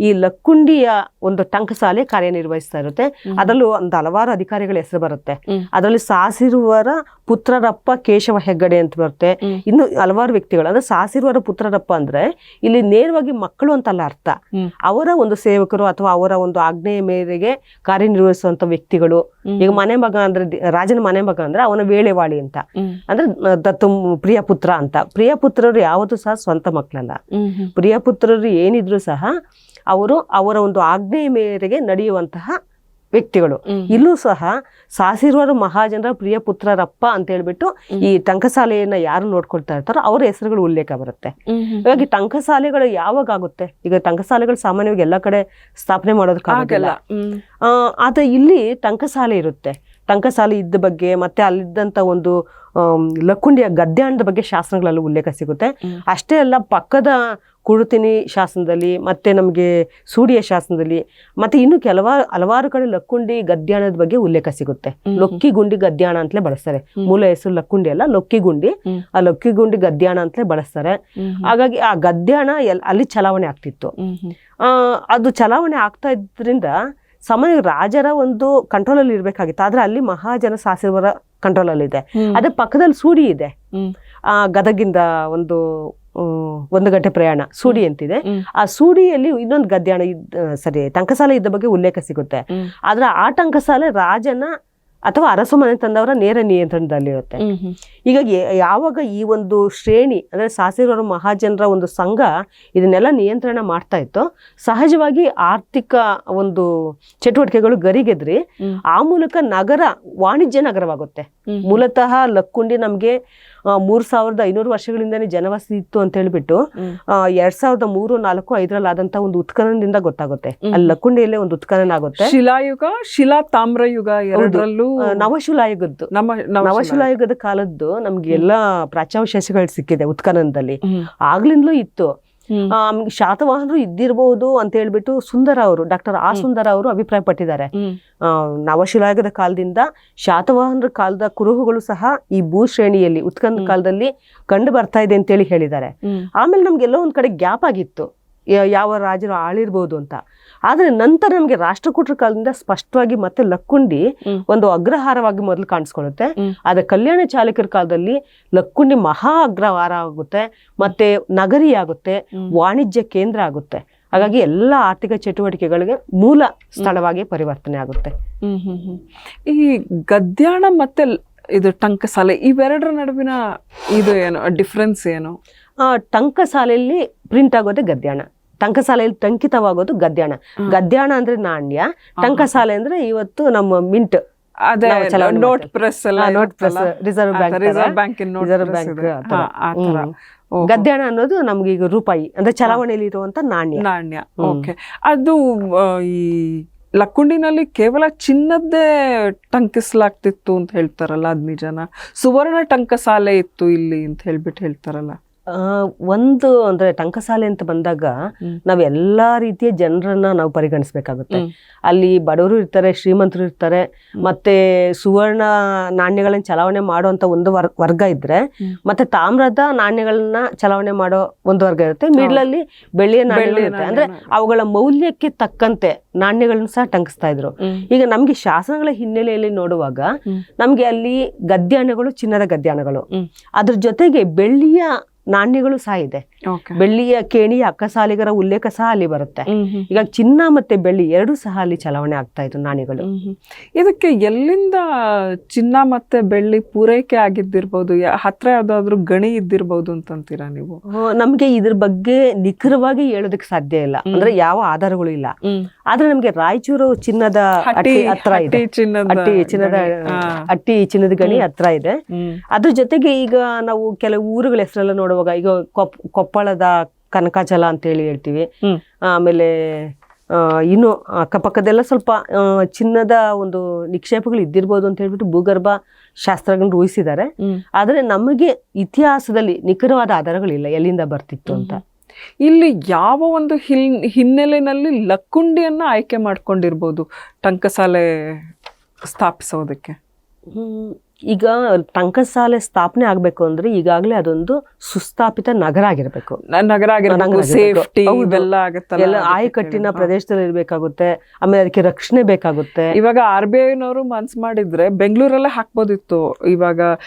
ಈ ಲಕ್ಕುಂಡಿಯ ಒಂದು ಟಂಕಸಾಲೆ ಕಾರ್ಯನಿರ್ವಹಿಸ್ತಾ ಇರುತ್ತೆ. ಅದರಲ್ಲೂ ಒಂದು ಹಲವಾರು ಅಧಿಕಾರಿಗಳ ಹೆಸರು ಬರುತ್ತೆ. ಬರುತ್ತೆ. ಅದರಲ್ಲಿ ಸಾಸಿರುವರ ಪುತ್ರರಪ್ಪ ಕೇಶವ ಹೆಗ್ಗಡೆ ಅಂತ ಬರುತ್ತೆ. ಇನ್ನು ಹಲವಾರು ವ್ಯಕ್ತಿಗಳು, ಅಂದ್ರೆ ಸಾಸಿರುವರ ಪುತ್ರರಪ್ಪ ಅಂದ್ರೆ ಇಲ್ಲಿ ನೇರವಾಗಿ ಮಕ್ಕಳು ಅಂತಲ್ಲ ಅರ್ಥ. ಅವರ ಒಂದು ಸೇವಕರು ಅಥವಾ ಅವರ ಒಂದು ಆಜ್ಞೆಯ ಮೇರೆಗೆ ಕಾರ್ಯನಿರ್ವಹಿಸುವಂತ ವ್ಯಕ್ತಿಗಳು. ಈಗ ಮನೆ ಮಗ ಅಂದ್ರೆ ರಾಜನ ಮನೆ ಮಗ ಅಂದ್ರೆ ಅವನ ವೇಳೆವಾಳಿ ಅಂತ, ಅಂದ್ರೆ ದತ್ತು ಪ್ರಿಯಪುತ್ರ ಅಂತ. ಪ್ರಿಯಪುತ್ರರು ಯಾವತ್ತೂ ಸಹ ಸ್ವಂತ ಮಕ್ಕಳಲ್ಲ. ಪ್ರಿಯಪುತ್ರರು ಏನಿದ್ರು ಸಹ ಅವರು ಅವರ ಒಂದು ಆಜ್ಞೆಯ ಮೇರೆಗೆ ನಡೆಯುವಂತಹ ವ್ಯಕ್ತಿಗಳು. ಇಲ್ಲೂ ಸಹ ಸಾಸಿರುವರ ಮಹಾಜನರ ಪ್ರಿಯ ಪುತ್ರರಪ್ಪ ಅಂತ ಹೇಳ್ಬಿಟ್ಟು ಈ ಟಂಕಸಾಲೆಯನ್ನ ಯಾರು ನೋಡ್ಕೊಳ್ತಾ ಇರ್ತಾರೋ ಅವರ ಹೆಸರುಗಳು ಉಲ್ಲೇಖ ಬರುತ್ತೆ. ಹಾಗಾಗಿ ಟಂಕಸಾಲೆಗಳು ಯಾವಾಗ ಆಗುತ್ತೆ? ಈಗ ಟಂಕಸಾಲೆಗಳು ಸಾಮಾನ್ಯವಾಗಿ ಎಲ್ಲ ಕಡೆ ಸ್ಥಾಪನೆ ಮಾಡೋದಕ್ಕಾಗಲ್ಲ. ಆದ್ರೆ ಇಲ್ಲಿ ಟಂಕಸಾಲೆ ಇರುತ್ತೆ. ಟಂಕಸಾಲೆ ಇದ್ದ ಬಗ್ಗೆ ಮತ್ತೆ ಅಲ್ಲಿದ್ದಂತ ಒಂದು ಲಕ್ಕುಂಡಿಯ ಗದ್ಯಾಣದ ಬಗ್ಗೆ ಶಾಸನಗಳಲ್ಲಿ ಉಲ್ಲೇಖ ಸಿಗುತ್ತೆ. ಅಷ್ಟೇ ಅಲ್ಲ, ಪಕ್ಕದ ಕುರುತಿನಿ ಶಾಸನದಲ್ಲಿ ಮತ್ತೆ ನಮಗೆ ಸೂಡಿಯ ಶಾಸನದಲ್ಲಿ ಮತ್ತೆ ಇನ್ನು ಹಲವಾರು ಕಡೆ ಲಕ್ಕುಂಡಿ ಗದ್ಯಾಣದ ಬಗ್ಗೆ ಉಲ್ಲೇಖ ಸಿಗುತ್ತೆ. ಲೊಕ್ಕಿಗುಂಡಿ ಗದ್ಯಾಣ ಅಂತಲೇ ಬಳಸ್ತಾರೆ. ಮೂಲ ಹೆಸರು ಲಕ್ಕುಂಡಿ ಅಲ್ಲ, ಲೊಕ್ಕಿಗುಂಡಿ. ಆ ಲೊಕ್ಕಿಗುಂಡಿ ಗದ್ಯಾಣ ಅಂತಲೇ ಬಳಸ್ತಾರೆ. ಹಾಗಾಗಿ ಆ ಗದ್ಯಾಣ ಅಲ್ಲಿ ಚಲಾವಣೆ ಆಗ್ತಿತ್ತು. ಅದು ಚಲಾವಣೆ ಆಗ್ತಾ ಇದ್ರಿಂದ ಸಾಮಾನ್ಯ ರಾಜರ ಒಂದು ಕಂಟ್ರೋಲ್ ಅಲ್ಲಿ ಇರ್ಬೇಕಾಗಿತ್ತು. ಆದ್ರೆ ಅಲ್ಲಿ ಮಹಾಜನ ಸಾಸಿರುವರ ಕಂಟ್ರೋಲ್ ಅಲ್ಲಿ ಇದೆ. ಅದೇ ಪಕ್ಕದಲ್ಲಿ ಸೂಡಿ ಇದೆ. ಗದಗಿಂದ ಒಂದು ಗಂಟೆ ಪ್ರಯಾಣ ಸೂಡಿ ಅಂತಿದೆ. ಆ ಸೂಡಿಯಲ್ಲಿ ಇನ್ನೊಂದು ಗದ್ಯಾಣ ಟಂಕಸಾಲೆ ಇದ್ದ ಬಗ್ಗೆ ಉಲ್ಲೇಖ ಸಿಗುತ್ತೆ. ಆದ್ರೆ ಆ ಟಂಕಸಾಲೆ ರಾಜನ ಅಥವಾ ಅರಸು ಮನೆ ತಂದವರ ನೇರ ನಿಯಂತ್ರಣದಲ್ಲಿರುತ್ತೆ. ಹೀಗಾಗಿ ಯಾವಾಗ ಈ ಒಂದು ಶ್ರೇಣಿ ಅಂದ್ರೆ ಸಾಸಿರುವರ ಮಹಾಜನರ ಒಂದು ಸಂಘ ಇದನ್ನೆಲ್ಲ ನಿಯಂತ್ರಣ ಮಾಡ್ತಾ ಇತ್ತು, ಸಹಜವಾಗಿ ಆರ್ಥಿಕ ಒಂದು ಚಟುವಟಿಕೆಗಳು ಗರಿಗೆದ್ರಿ ಆ ಮೂಲಕ ನಗರ ವಾಣಿಜ್ಯ ನಗರವಾಗುತ್ತೆ. ಮೂಲತಃ ಲಕ್ಕುಂಡಿ ನಮ್ಗೆ 3500 ವರ್ಷಗಳಿಂದಾನೇ ಜನವಸತಿ ಇತ್ತು ಅಂತ ಹೇಳ್ಬಿಟ್ಟು 2003, 4, 5 ಆದಂತ ಒಂದು ಉತ್ಖನನದಿಂದ ಗೊತ್ತಾಗುತ್ತೆ. ಅಲ್ಲಿ ಲಕ್ಕುಂಡಿಯಲ್ಲೇ ಒಂದು ಉತ್ಖನನ ಆಗುತ್ತೆ. ಶಿಲಾಯುಗ, ಶಿಲಾ ತಾಮ್ರಯುಗ ಎರಡರಲ್ಲೂ ನವಶಿಲಾಯುಗದ್ದು ನವಶಿಲಾಯುಗದ ಕಾಲದ್ದು ನಮ್ಗೆ ಎಲ್ಲಾ ಪ್ರಾಚ್ಯಾವಶೇಷಗಳು ಸಿಕ್ಕಿದೆ ಉತ್ಖನನದಲ್ಲಿ. ಆಗ್ಲಿಂದಲೂ ಇತ್ತು. ಶಾತವಾಹನರು ಇದ್ದಿರಬಹುದು ಅಂತ ಹೇಳ್ಬಿಟ್ಟು ಡಾಕ್ಟರ್ ಸುಂದರ ಅವರು ಅಭಿಪ್ರಾಯ ಪಟ್ಟಿದ್ದಾರೆ. ನವಶಿಲಾಯುಗದ ಕಾಲದಿಂದ ಶಾತವಾಹನರ ಕಾಲದ ಕುರುಹುಗಳು ಸಹ ಈ ಭೂ ಶ್ರೇಣಿಯಲ್ಲಿ ಉತ್ಖನನ ಕಾಲದಲ್ಲಿ ಕಂಡು ಬರ್ತಾ ಇದೆ ಅಂತೇಳಿ ಹೇಳಿದ್ದಾರೆ. ಆಮೇಲೆ ನಮ್ಗೆಲ್ಲೋ ಒಂದ್ ಕಡೆ ಗ್ಯಾಪ್ ಆಗಿತ್ತು, ಯಾವ ರಾಜರು ಆಳಿರ್ಬೋದು ಅಂತ. ಆದ್ರೆ ನಂತರ ನಮ್ಗೆ ರಾಷ್ಟ್ರಕೂಟರ ಕಾಲದಿಂದ ಸ್ಪಷ್ಟವಾಗಿ ಮತ್ತೆ ಲಕ್ಕುಂಡಿ ಒಂದು ಅಗ್ರಹಾರವಾಗಿ ಮೊದಲು ಕಾಣಿಸ್ಕೊಳ್ಳುತ್ತೆ. ಆದ್ರೆ ಕಲ್ಯಾಣ ಚಾಲುಕ್ಯರ ಕಾಲದಲ್ಲಿ ಲಕ್ಕುಂಡಿ ಮಹಾ ಅಗ್ರಹಾರ ಆಗುತ್ತೆ, ಮತ್ತೆ ನಗರಿ ಆಗುತ್ತೆ, ವಾಣಿಜ್ಯ ಕೇಂದ್ರ ಆಗುತ್ತೆ. ಹಾಗಾಗಿ ಎಲ್ಲ ಆರ್ಥಿಕ ಚಟುವಟಿಕೆಗಳಿಗೆ ಮೂಲ ಸ್ಥಳವಾಗಿ ಪರಿವರ್ತನೆ ಆಗುತ್ತೆ. ಈ ಗದ್ಯಾಣ ಮತ್ತೆ ಇದು ಟಂಕಸಾಲೆ ಇವೆರಡರ ನಡುವಿನ ಇದು ಏನು ಡಿಫ್ರೆನ್ಸ್ ಏನು? ಟಂಕಸಾಲೆಯಲ್ಲಿ ಪ್ರಿಂಟ್ ಆಗೋದೇ ಗದ್ಯಾಣ, ಟಂಕಸಾಲೆಯಲ್ಲಿ ಟಂಕಿತವಾಗೋದು ಗದ್ಯಾಣ. ಗದ್ಯಾಣ ಅಂದ್ರೆ ನಾಣ್ಯ, ಟಂಕಸಾಲೆ ಅಂದ್ರೆ ಇವತ್ತು ನಮ್ಮ mint, note press, reserve bank. ಗದ್ಯಾಣ ಅನ್ನೋದು ನಮ್ಗೆ ಈಗ ರೂಪಾಯಿ ಅಂದ್ರೆ ಚಲಾವಣೆಯಲ್ಲಿ ಇರುವಂತ ನಾಣ್ಯ. ಓಕೆ. ಅದು ಈ ಲಕ್ಕುಂಡಿನಲ್ಲಿ ಕೇವಲ ಚಿನ್ನದ್ದೇ ಟಂಕಿಸಲಾಗ್ತಿತ್ತು ಅಂತ ಹೇಳ್ತಾರಲ್ಲ, ಅದ್ ನಿಜನಾ? ಸುವರ್ಣ ಟಂಕಸಾಲೆ ಇತ್ತು ಇಲ್ಲಿ ಅಂತ ಹೇಳ್ತಾರಲ್ಲ. ಒಂದು ಅಂದ್ರೆ ಟಂಕಸಾಲೆ ಅಂತ ಬಂದಾಗ ನಾವ್ ಎಲ್ಲಾ ರೀತಿಯ ಜನರನ್ನ ನಾವು ಪರಿಗಣಿಸ್ಬೇಕಾಗುತ್ತೆ. ಅಲ್ಲಿ ಬಡವರು ಇರ್ತಾರೆ, ಶ್ರೀಮಂತರು ಇರ್ತಾರೆ, ಮತ್ತೆ ಸುವರ್ಣ ನಾಣ್ಯಗಳನ್ನ ಚಲಾವಣೆ ಮಾಡುವಂತ ಒಂದು ವರ್ಗ ಇದ್ರೆ, ಮತ್ತೆ ತಾಮ್ರದ ನಾಣ್ಯಗಳನ್ನ ಚಲಾವಣೆ ಮಾಡೋ ಒಂದು ವರ್ಗ ಇರುತ್ತೆ. ಮಿಡ್ಲಲ್ಲಿ ಬೆಳ್ಳಿಯ ನಾಣ್ಯಗಳು ಇರುತ್ತೆ. ಅಂದ್ರೆ ಅವುಗಳ ಮೌಲ್ಯಕ್ಕೆ ತಕ್ಕಂತೆ ನಾಣ್ಯಗಳನ್ನ ಸಹ ಟಂಕಿಸ್ತಾ ಇದ್ರು. ಈಗ ನಮ್ಗೆ ಶಾಸನಗಳ ಹಿನ್ನೆಲೆಯಲ್ಲಿ ನೋಡುವಾಗ ನಮ್ಗೆ ಅಲ್ಲಿ ಗದ್ಯಾಣಗಳು, ಚಿನ್ನದ ಗದ್ಯಾಣಗಳು, ಅದ್ರ ಜೊತೆಗೆ ಬೆಳ್ಳಿಯ ನಾಣ್ಯಗಳು ಸಹ ಇದೆ. ಬೆಳ್ಳಿಯ ಕೇಣಿಯ ಅಕ್ಕಸಾಲಿಗರ ಉಲ್ಲೇಖ ಸಹ ಅಲ್ಲಿ ಬರುತ್ತೆ. ಈಗ ಚಿನ್ನ ಮತ್ತೆ ಬೆಳ್ಳಿ ಎರಡು ಸಹ ಅಲ್ಲಿ ಚಲಾವಣೆ ಆಗ್ತಾ ಇತ್ತು ನಾಣ್ಯಗಳು. ಇದಕ್ಕೆ ಎಲ್ಲಿಂದ ಚಿನ್ನ ಮತ್ತೆ ಬೆಳ್ಳಿ ಪೂರೈಕೆ ಆಗಿದ್ದಿರ್ಬೋದು? ಹತ್ರ ಯಾವ್ದಾದ್ರು ಗಣಿ ಇದ್ದಿರ್ಬೋದು ಅಂತಂತೀರಾ ನೀವು? ನಮ್ಗೆ ಇದ್ರ ಬಗ್ಗೆ ನಿಖರವಾಗಿ ಹೇಳೋದಕ್ಕೆ ಸಾಧ್ಯ ಇಲ್ಲ, ಅಂದ್ರೆ ಯಾವ ಆಧಾರಗಳು ಇಲ್ಲ. ಆದ್ರೆ ನಮ್ಗೆ ರಾಯಚೂರು ಚಿನ್ನದ ಹತ್ರ ಇದೆ, ಚಿನ್ನದ ಗಣಿ ಹತ್ರ ಇದೆ. ಅದ್ರ ಜೊತೆಗೆ ಈಗ ನಾವು ಕೆಲವು ಊರುಗಳ ಹೆಸರೆಲ್ಲ ನೋಡುವಾಗ, ಈಗ ಕೊಪ್ಪಳದ ಕನಕಾಚಲ ಅಂತ ಹೇಳಿ ಹೇಳ್ತೀವಿ. ಆಮೇಲೆ ಇನ್ನು ಅಕ್ಕಪಕ್ಕದೆಲ್ಲ ಸ್ವಲ್ಪ ಚಿನ್ನದ ಒಂದು ನಿಕ್ಷೇಪಗಳು ಇದ್ದಿರ್ಬೋದು ಅಂತ ಹೇಳ್ಬಿಟ್ಟು ಭೂಗರ್ಭ ಶಾಸ್ತ್ರಜ್ಞರು ಊಹಿಸಿದ್ದಾರೆ. ಆದ್ರೆ ನಮಗೆ ಇತಿಹಾಸದಲ್ಲಿ ನಿಖರವಾದ ಆಧಾರಗಳಿಲ್ಲ ಎಲ್ಲಿಂದ ಬರ್ತಿತ್ತು ಅಂತ. ಇಲ್ಲಿ ಯಾವ ಒಂದು ಹಿನ್ನೆಲೆಯಲ್ಲಿ ಲಕ್ಕುಂಡಿಯನ್ನ ಆಯ್ಕೆ ಮಾಡ್ಕೊಂಡಿರ್ಬೋದು ಟಂಕಸಾಲೆ ಸ್ಥಾಪಿಸೋದಕ್ಕೆ? ಈಗ ಟಂಕಸಾಲೆ ಸ್ಥಾಪನೆ ಆಗ್ಬೇಕು ಅಂದ್ರೆ ಈಗಾಗಲೇ ಅದೊಂದು ಸುಸ್ಥಾಪಿತ ನಗರ ಆಗಿರ್ಬೇಕು. ನಗರ ಆಗಿರ್ಬೇಕು, ಸೇಫ್ಟಿ ಇವೆಲ್ಲ ಆಗತ್ತಲ್ಲ, ಎಲ್ಲ ಆಯಕಟ್ಟಿನ ಪ್ರದೇಶದಲ್ಲಿ ಇರ್ಬೇಕಾಗುತ್ತೆ. ಆಮೇಲೆ ಅದಕ್ಕೆ ರಕ್ಷಣೆ ಬೇಕಾಗುತ್ತೆ. ಇವಾಗ RBIನವರು ಮನ್ಸ್ ಮಾಡಿದ್ರೆ ಬೆಂಗಳೂರಲ್ಲೇ ಹಾಕ್ಬೋದಿತ್ತು. ಇವಾಗ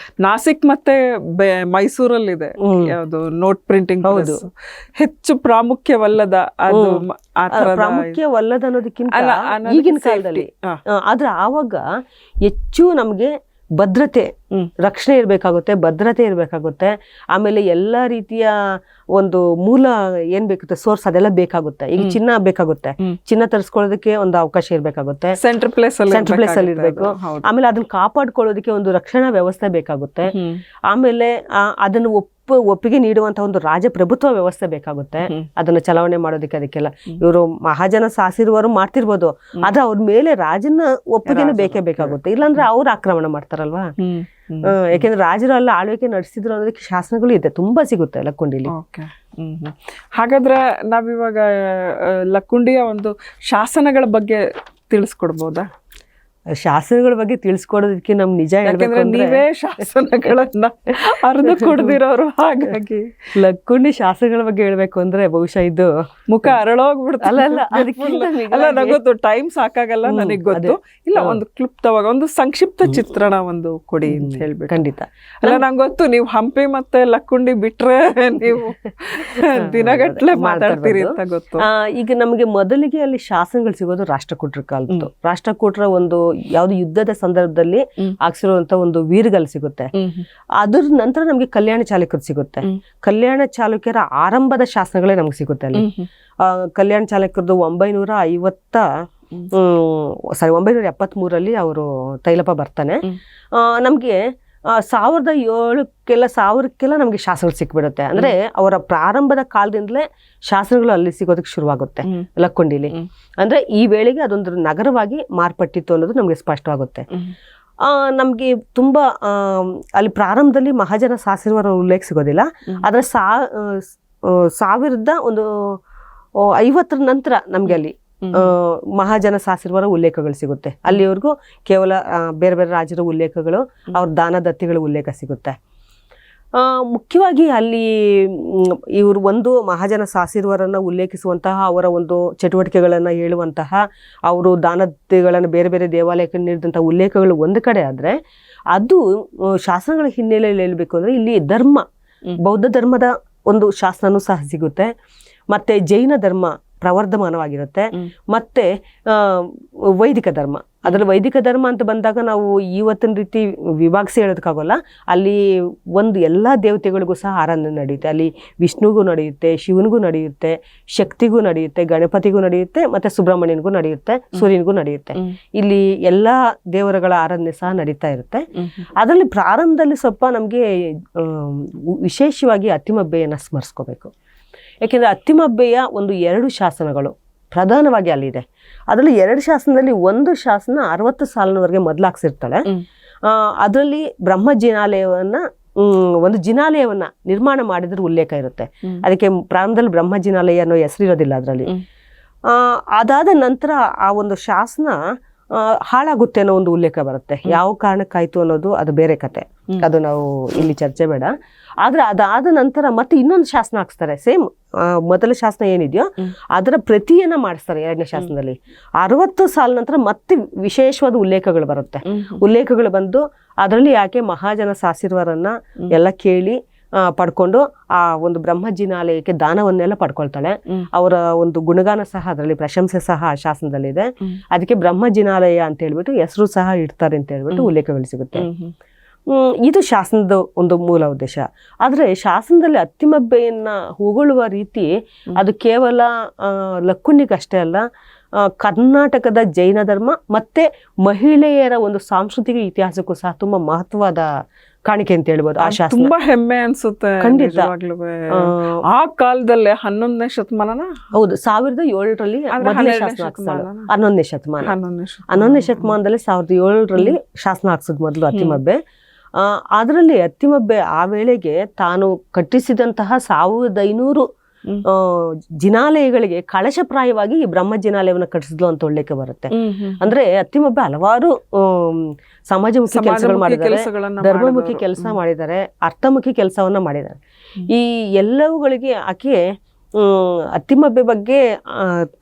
ನಾಸಿಕ್ ಮತ್ತೆ ಮೈಸೂರಲ್ಲಿದೆ ಯಾವ್ದು ನೋಟ್ ಪ್ರಿಂಟಿಂಗ್, ಹೆಚ್ಚು ಪ್ರಾಮುಖ್ಯವಲ್ಲದ ಅದು ಪ್ರಾಮುಖ್ಯವಲ್ಲದ ಅನ್ನೋದಕ್ಕಿಂತ ಈಗಿನ ಕಾಲದಲ್ಲಿ ಆದ್ರೆ ಆವಾಗ ಹೆಚ್ಚು ನಮ್ಗೆ ಭದ್ರತೆ, ರಕ್ಷಣೆ ಇರ್ಬೇಕಾಗುತ್ತೆ, ಭದ್ರತೆ ಇರ್ಬೇಕಾಗುತ್ತೆ. ಆಮೇಲೆ ಎಲ್ಲಾ ರೀತಿಯ ಒಂದು ಮೂಲ ಏನ್ ಬೇಕಾಗುತ್ತೆ, ಸೋರ್ಸ್ ಅದೆಲ್ಲ ಬೇಕಾಗುತ್ತೆ. ಈಗ ಚಿನ್ನ ಬೇಕಾಗುತ್ತೆ, ಚಿನ್ನ ತರಿಸ್ಕೊಳ್ಳೋದಕ್ಕೆ ಒಂದು ಅವಕಾಶ ಇರ್ಬೇಕಾಗುತ್ತೆ, ಸೆಂಟ್ರಲ್ ಪ್ಲೇಸ್ ಅಲ್ಲಿ ಇರ್ಬೇಕು. ಆಮೇಲೆ ಅದನ್ನ ಕಾಪಾಡ್ಕೊಳ್ಳೋದಕ್ಕೆ ಒಂದು ರಕ್ಷಣಾ ವ್ಯವಸ್ಥೆ ಬೇಕಾಗುತ್ತೆ. ಆಮೇಲೆ ಅದನ್ನು ಒಪ್ಪಿಗೆ ನೀಡುವಂತ ಒಂದು ರಾಜಪ್ರಭುತ್ವ ವ್ಯವಸ್ಥೆ ಬೇಕಾಗುತ್ತೆ, ಅದನ್ನ ಚಲಾವಣೆ ಮಾಡೋದಕ್ಕೆ. ಅದಕ್ಕೆಲ್ಲ ಇವರು ಮಹಾಜನ ಸಾಸಿರುವರು ಮಾಡ್ತಿರ್ಬೋದು, ಆದ್ರೆ ಅವ್ರ ಮೇಲೆ ರಾಜನ ಒಪ್ಪಿಗೆನೂ ಬೇಕೇ ಬೇಕಾಗುತ್ತೆ. ಇಲ್ಲಾಂದ್ರೆ ಅವ್ರು ಆಕ್ರಮಣ ಮಾಡ್ತಾರಲ್ವಾ. ಯಾಕೆಂದ್ರೆ ರಾಜರು ಅಲ್ಲ ಆಳ್ವಿಕೆ ನಡೆಸಿದ್ರು ಅನ್ನೋದಕ್ಕೆ ಶಾಸನಗಳು ಇದೆ, ತುಂಬಾ ಸಿಗುತ್ತೆ ಲಕ್ಕುಂಡಿಲಿ. ಹಾಗಾದ್ರೆ ನಾವಿವಾಗ ಲಕ್ಕುಂಡಿಯ ಒಂದು ಶಾಸನಗಳ ಬಗ್ಗೆ ತಿಳಿಸ್ಕೊಡ್ಬೋದಾ? ಶಾಸನಗಳ ಬಗ್ಗೆ ತಿಳಿಸ್ಕೊಡೋದಕ್ಕೆ ನಮ್ ನಿಜ ಹೇಳ್ಬೇಕು ನೀವೇ ಶಾಸನಗಳನ್ನ ಅರ್ಧ ಕೊಡ್ದಿರೋರು, ಹಾಗಾಗಿ ಲಕ್ಕುಂಡಿ ಶಾಸನಗಳ ಬಗ್ಗೆ ಹೇಳ್ಬೇಕು ಅಂದ್ರೆ ಬಹುಶಃ ಇದು ಮುಖ ಅರಳೋಗ್ಬಿಡ್ತು. ಅಲ್ಲ ನಂಗೊತ್ತು, ಟೈಮ್ ಸಾಕಾಗಲ್ಲ ನನಗ್ ಗೊತ್ತು. ಇಲ್ಲ, ಒಂದು ಕ್ಲುಪ್ತವಾಗ ಒಂದು ಸಂಕ್ಷಿಪ್ತ ಚಿತ್ರಣ ಒಂದು ಕೊಡಿ ಅಂತ ಹೇಳ್ಬಿಟ್ಟು. ಖಂಡಿತ. ಅಲ್ಲ ನಂಗೊತ್ತು ನೀವು ಹಂಪಿ ಮತ್ತೆ ಲಕ್ಕುಂಡಿ ಬಿಟ್ರೆ ನೀವು ದಿನಗಟ್ಲೆ ಮಾತಾಡ್ತೀರಿ ಅಂತ ಗೊತ್ತು. ಈಗ ನಮಗೆ ಮೊದಲಿಗೆ ಅಲ್ಲಿ ಶಾಸನಗಳು ಸಿಗೋದು ರಾಷ್ಟ್ರಕೂಟರ ಕಾಲದ್ದು. ರಾಷ್ಟ್ರಕೂಟರ ಒಂದು ಯಾವ್ದು ಯುದ್ಧದ ಸಂದರ್ಭದಲ್ಲಿ ಹಾಕ್ಸಿರುವಂತ ಒಂದು ವೀರಗಲ್ ಸಿಗುತ್ತೆ. ಅದ್ರ ನಂತರ ನಮ್ಗೆ ಕಲ್ಯಾಣ ಚಾಲುಕ್ಯರು ಸಿಗುತ್ತೆ. ಕಲ್ಯಾಣ ಚಾಲುಕ್ಯರ ಆರಂಭದ ಶಾಸನಗಳೇ ನಮ್ಗೆ ಸಿಗುತ್ತೆ ಅಲ್ಲಿ. ಕಲ್ಯಾಣ ಚಾಲುಕ್ಯರದು 973 ಅವರು ತೈಲಪ ಬರ್ತಾನೆ. ನಮ್ಗೆ 1007ಕ್ಕೆಲ್ಲ ನಮ್ಗೆ ಶಾಸನಗಳು ಸಿಕ್ಬಿಡುತ್ತೆ. ಅಂದ್ರೆ ಅವರ ಪ್ರಾರಂಭದ ಕಾಲದಿಂದಲೇ ಶಾಸನಗಳು ಅಲ್ಲಿ ಸಿಗೋದಕ್ಕೆ ಶುರುವಾಗುತ್ತೆ ಲಕ್ಕುಂಡಿಲಿ. ಅಂದ್ರೆ ಈ ವೇಳೆಗೆ ಅದೊಂದು ನಗರವಾಗಿ ಮಾರ್ಪಟ್ಟಿತ್ತು ಅನ್ನೋದು ನಮ್ಗೆ ಸ್ಪಷ್ಟವಾಗುತ್ತೆ. ನಮ್ಗೆ ತುಂಬಾ ಅಲ್ಲಿ ಪ್ರಾರಂಭದಲ್ಲಿ ಮಹಾಜನ ಸಾಸಿರುವರ ಉಲ್ಲೇಖ ಸಿಗೋದಿಲ್ಲ. ಆದ್ರೆ 1050 ನಂತರ ನಮ್ಗೆ ಅಲ್ಲಿ ಮಹಾಜನ ಸಾಸಿರುವರ ಉಲ್ಲೇಖಗಳು ಸಿಗುತ್ತೆ. ಅಲ್ಲಿವರೆಗೂ ಕೇವಲ ಬೇರೆ ಬೇರೆ ರಾಜರ ಉಲ್ಲೇಖಗಳು, ಅವ್ರ ದಾನ ದತ್ತಿಗಳ ಉಲ್ಲೇಖ ಸಿಗುತ್ತೆ. ಮುಖ್ಯವಾಗಿ ಅಲ್ಲಿ ಇವರು ಒಂದು ಮಹಾಜನ ಸಾಸಿರುವರನ್ನ ಉಲ್ಲೇಖಿಸುವಂತಹ, ಅವರ ಒಂದು ಚಟುವಟಿಕೆಗಳನ್ನ ಹೇಳುವಂತಹ, ಅವರು ದಾನದತ್ತಿಗಳನ್ನು ಬೇರೆ ಬೇರೆ ದೇವಾಲಯಕ್ಕೆ ನೀಡಿದಂತಹ ಉಲ್ಲೇಖಗಳು ಒಂದು ಕಡೆ ಆದ್ರೆ, ಅದು ಶಾಸನಗಳ ಹಿನ್ನೆಲೆಯಲ್ಲಿ ಹೇಳ್ಬೇಕು ಅಂದ್ರೆ ಇಲ್ಲಿ ಧರ್ಮ, ಬೌದ್ಧ ಧರ್ಮದ ಒಂದು ಶಾಸನನೂ ಸಹ ಸಿಗುತ್ತೆ. ಮತ್ತೆ ಜೈನ ಧರ್ಮ ಪ್ರವರ್ಧಮಾನವಾಗಿರುತ್ತೆ. ಮತ್ತೆ ವೈದಿಕ ಧರ್ಮ, ಅದ್ರಲ್ಲಿ ವೈದಿಕ ಧರ್ಮ ಅಂತ ಬಂದಾಗ ನಾವು ಇವತ್ತಿನ ರೀತಿ ವಿಭಾಗಿಸಿ ಹೇಳೋದಕ್ಕಾಗಲ್ಲ. ಅಲ್ಲಿ ಒಂದು ಎಲ್ಲಾ ದೇವತೆಗಳಿಗೂ ಸಹ ಆರಾಧನೆ ನಡೆಯುತ್ತೆ. ಅಲ್ಲಿ ವಿಷ್ಣುಗೂ ನಡೆಯುತ್ತೆ, ಶಿವನಿಗೂ ನಡೆಯುತ್ತೆ, ಶಕ್ತಿಗೂ ನಡೆಯುತ್ತೆ, ಗಣಪತಿಗೂ ನಡೆಯುತ್ತೆ, ಮತ್ತೆ ಸುಬ್ರಹ್ಮಣ್ಯನಿಗೂ ನಡೆಯುತ್ತೆ, ಸೂರ್ಯನಿಗೂ ನಡೆಯುತ್ತೆ. ಇಲ್ಲಿ ಎಲ್ಲಾ ದೇವರುಗಳ ಆರಾಧನೆ ಸಹ ನಡೀತಾ ಇರುತ್ತೆ. ಅದರಲ್ಲಿ ಪ್ರಾರಂಭದಲ್ಲಿ ಸ್ವಲ್ಪ ನಮ್ಗೆ ವಿಶೇಷವಾಗಿ ಅತ್ತಿಮಬ್ಬೆಯನ್ನ ಸ್ಮರಿಸ್ಕೋಬೇಕು. ಯಾಕೆಂದ್ರೆ ಅತ್ತಿಮಬ್ಬೆಯ ಒಂದು 2 ಶಾಸನಗಳು ಪ್ರಧಾನವಾಗಿ ಅಲ್ಲಿದೆ. ಅದರಲ್ಲಿ 2 ಶಾಸನದಲ್ಲಿ ಒಂದು ಶಾಸನ 60 ಸಾಲಿನವರೆಗೆ ಮೊದಲು ಹಾಕ್ಸಿರ್ತಾಳೆ. ಅದರಲ್ಲಿ ಬ್ರಹ್ಮ ಜಿನಾಲಯವನ್ನ ಒಂದು ಜಿನಾಲಯವನ್ನ ನಿರ್ಮಾಣ ಮಾಡಿದ್ರ ಉಲ್ಲೇಖ ಇರುತ್ತೆ. ಅದಕ್ಕೆ ಪ್ರಾರಂಭದಲ್ಲಿ ಬ್ರಹ್ಮ ಜಿನಾಲಯ ಅನ್ನೋ ಹೆಸರಿರೋದಿಲ್ಲ ಅದರಲ್ಲಿ. ಅದಾದ ನಂತರ ಆ ಒಂದು ಶಾಸನ ಹಾಳಾಗುತ್ತೆ ಅನ್ನೋ ಒಂದು ಉಲ್ಲೇಖ ಬರುತ್ತೆ. ಯಾವ ಕಾರಣಕ್ಕಾಯ್ತು ಅನ್ನೋದು ಅದು ಬೇರೆ ಕತೆ, ಅದು ನಾವು ಇಲ್ಲಿ ಚರ್ಚೆ ಬೇಡ. ಆದ್ರೆ ಅದಾದ ನಂತರ ಮತ್ತೆ ಇನ್ನೊಂದು ಶಾಸನ ಹಾಕ್ಸ್ತಾರೆ. ಸೇಮ್ ಮೊದಲ ಶಾಸನ ಏನಿದೆಯೋ ಅದರ ಪ್ರತಿಯನ್ನ ಮಾಡಿಸ್ತಾರೆ 2ನೇ ಶಾಸನದಲ್ಲಿ. 60 ಸಾಲ ನಂತರ ಮತ್ತೆ ವಿಶೇಷವಾದ ಉಲ್ಲೇಖಗಳು ಬರುತ್ತೆ. ಉಲ್ಲೇಖಗಳು ಬಂದು ಅದರಲ್ಲಿ ಯಾಕೆ ಮಹಾಜನ ಸಾಸಿರುವರನ್ನ ಎಲ್ಲ ಕೇಳಿ ಪಡ್ಕೊಂಡು ಆ ಒಂದು ಬ್ರಹ್ಮಜಿನಾಲಯಕ್ಕೆ ದಾನವನ್ನೆಲ್ಲ ಪಡ್ಕೊಳ್ತಾಳೆ. ಅವರ ಒಂದು ಗುಣಗಾನ ಸಹ ಅದರಲ್ಲಿ, ಪ್ರಶಂಸೆ ಸಹ ಆ ಶಾಸನದಲ್ಲಿದೆ. ಅದಕ್ಕೆ ಬ್ರಹ್ಮಜಿನಾಲಯ ಅಂತ ಹೇಳ್ಬಿಟ್ಟು ಹೆಸರು ಸಹ ಇಡ್ತಾರೆ ಅಂತ ಹೇಳ್ಬಿಟ್ಟು ಉಲ್ಲೇಖಗಳು ಸಿಗುತ್ತೆ. ಇದು ಶಾಸನದ ಒಂದು ಮೂಲ ಉದ್ದೇಶ. ಆದ್ರೆ ಶಾಸನದಲ್ಲಿ ಅತ್ತಿಮಬ್ಬೆಯನ್ನ ಹೊಗಳುವ ರೀತಿ ಅದು ಕೇವಲ ಲಕ್ಕುಂಡಿಗಷ್ಟೇ ಅಲ್ಲ, ಕರ್ನಾಟಕದ ಜೈನ ಧರ್ಮ ಮತ್ತೆ ಮಹಿಳೆಯರ ಒಂದು ಸಾಂಸ್ಕೃತಿಕ ಇತಿಹಾಸಕ್ಕೂ ಸಹ ತುಂಬಾ ಮಹತ್ವದ ಕಾಣಿಕೆ ಅಂತ ಹೇಳ್ಬೋದು ಆ ಶಾಸನ. ತುಂಬಾ ಹೆಮ್ಮೆ ಅನ್ಸುತ್ತೆ ಖಂಡಿತ. ಆ ಕಾಲದಲ್ಲೇ 11ನೇ ಶತಮಾನ, ಹೌದು, 1007ರಲ್ಲಿ ಮೊದಲನೇ ಶಾಸನ ಹಾಕ್ಸ್ತಾಳೆ. 11ನೇ ಶತಮಾನ 11ನೇ ಶತಮಾನದಲ್ಲಿ 1007ರಲ್ಲಿ ಶಾಸನ ಹಾಕ್ಸೋದು ಮೊದಲು ಅತ್ತಿಮಬ್ಬೆ. ಅದರಲ್ಲಿ ಅತ್ತಿಮಬ್ಬೆ ಆ ವೇಳೆಗೆ ತಾನು ಕಟ್ಟಿಸಿದಂತಹ 1500 ಜಿನಾಲಯಗಳಿಗೆ ಕಳಶಪ್ರಾಯವಾಗಿ ಈ ಬ್ರಹ್ಮ ಜಿನಾಲಯವನ್ನು ಕಟ್ಟಿಸಿದ್ಲು ಅಂತ ಉಲ್ಲೇಖ ಬರುತ್ತೆ. ಅಂದ್ರೆ ಅತ್ತಿಮಬ್ಬೆ ಹಲವಾರು ಸಮಾಜಮುಖಿ ಕೆಲಸಗಳು ಮಾಡಿದ್ದಾರೆ, ಧರ್ಮಮುಖಿ ಕೆಲಸ ಮಾಡಿದ್ದಾರೆ, ಅರ್ಥಮುಖಿ ಕೆಲಸವನ್ನ ಮಾಡಿದ್ದಾರೆ. ಈ ಎಲ್ಲವುಗಳಿಗೆ ಆಕೆ ಅತ್ತಿಮಬ್ಬೆ ಬಗ್ಗೆ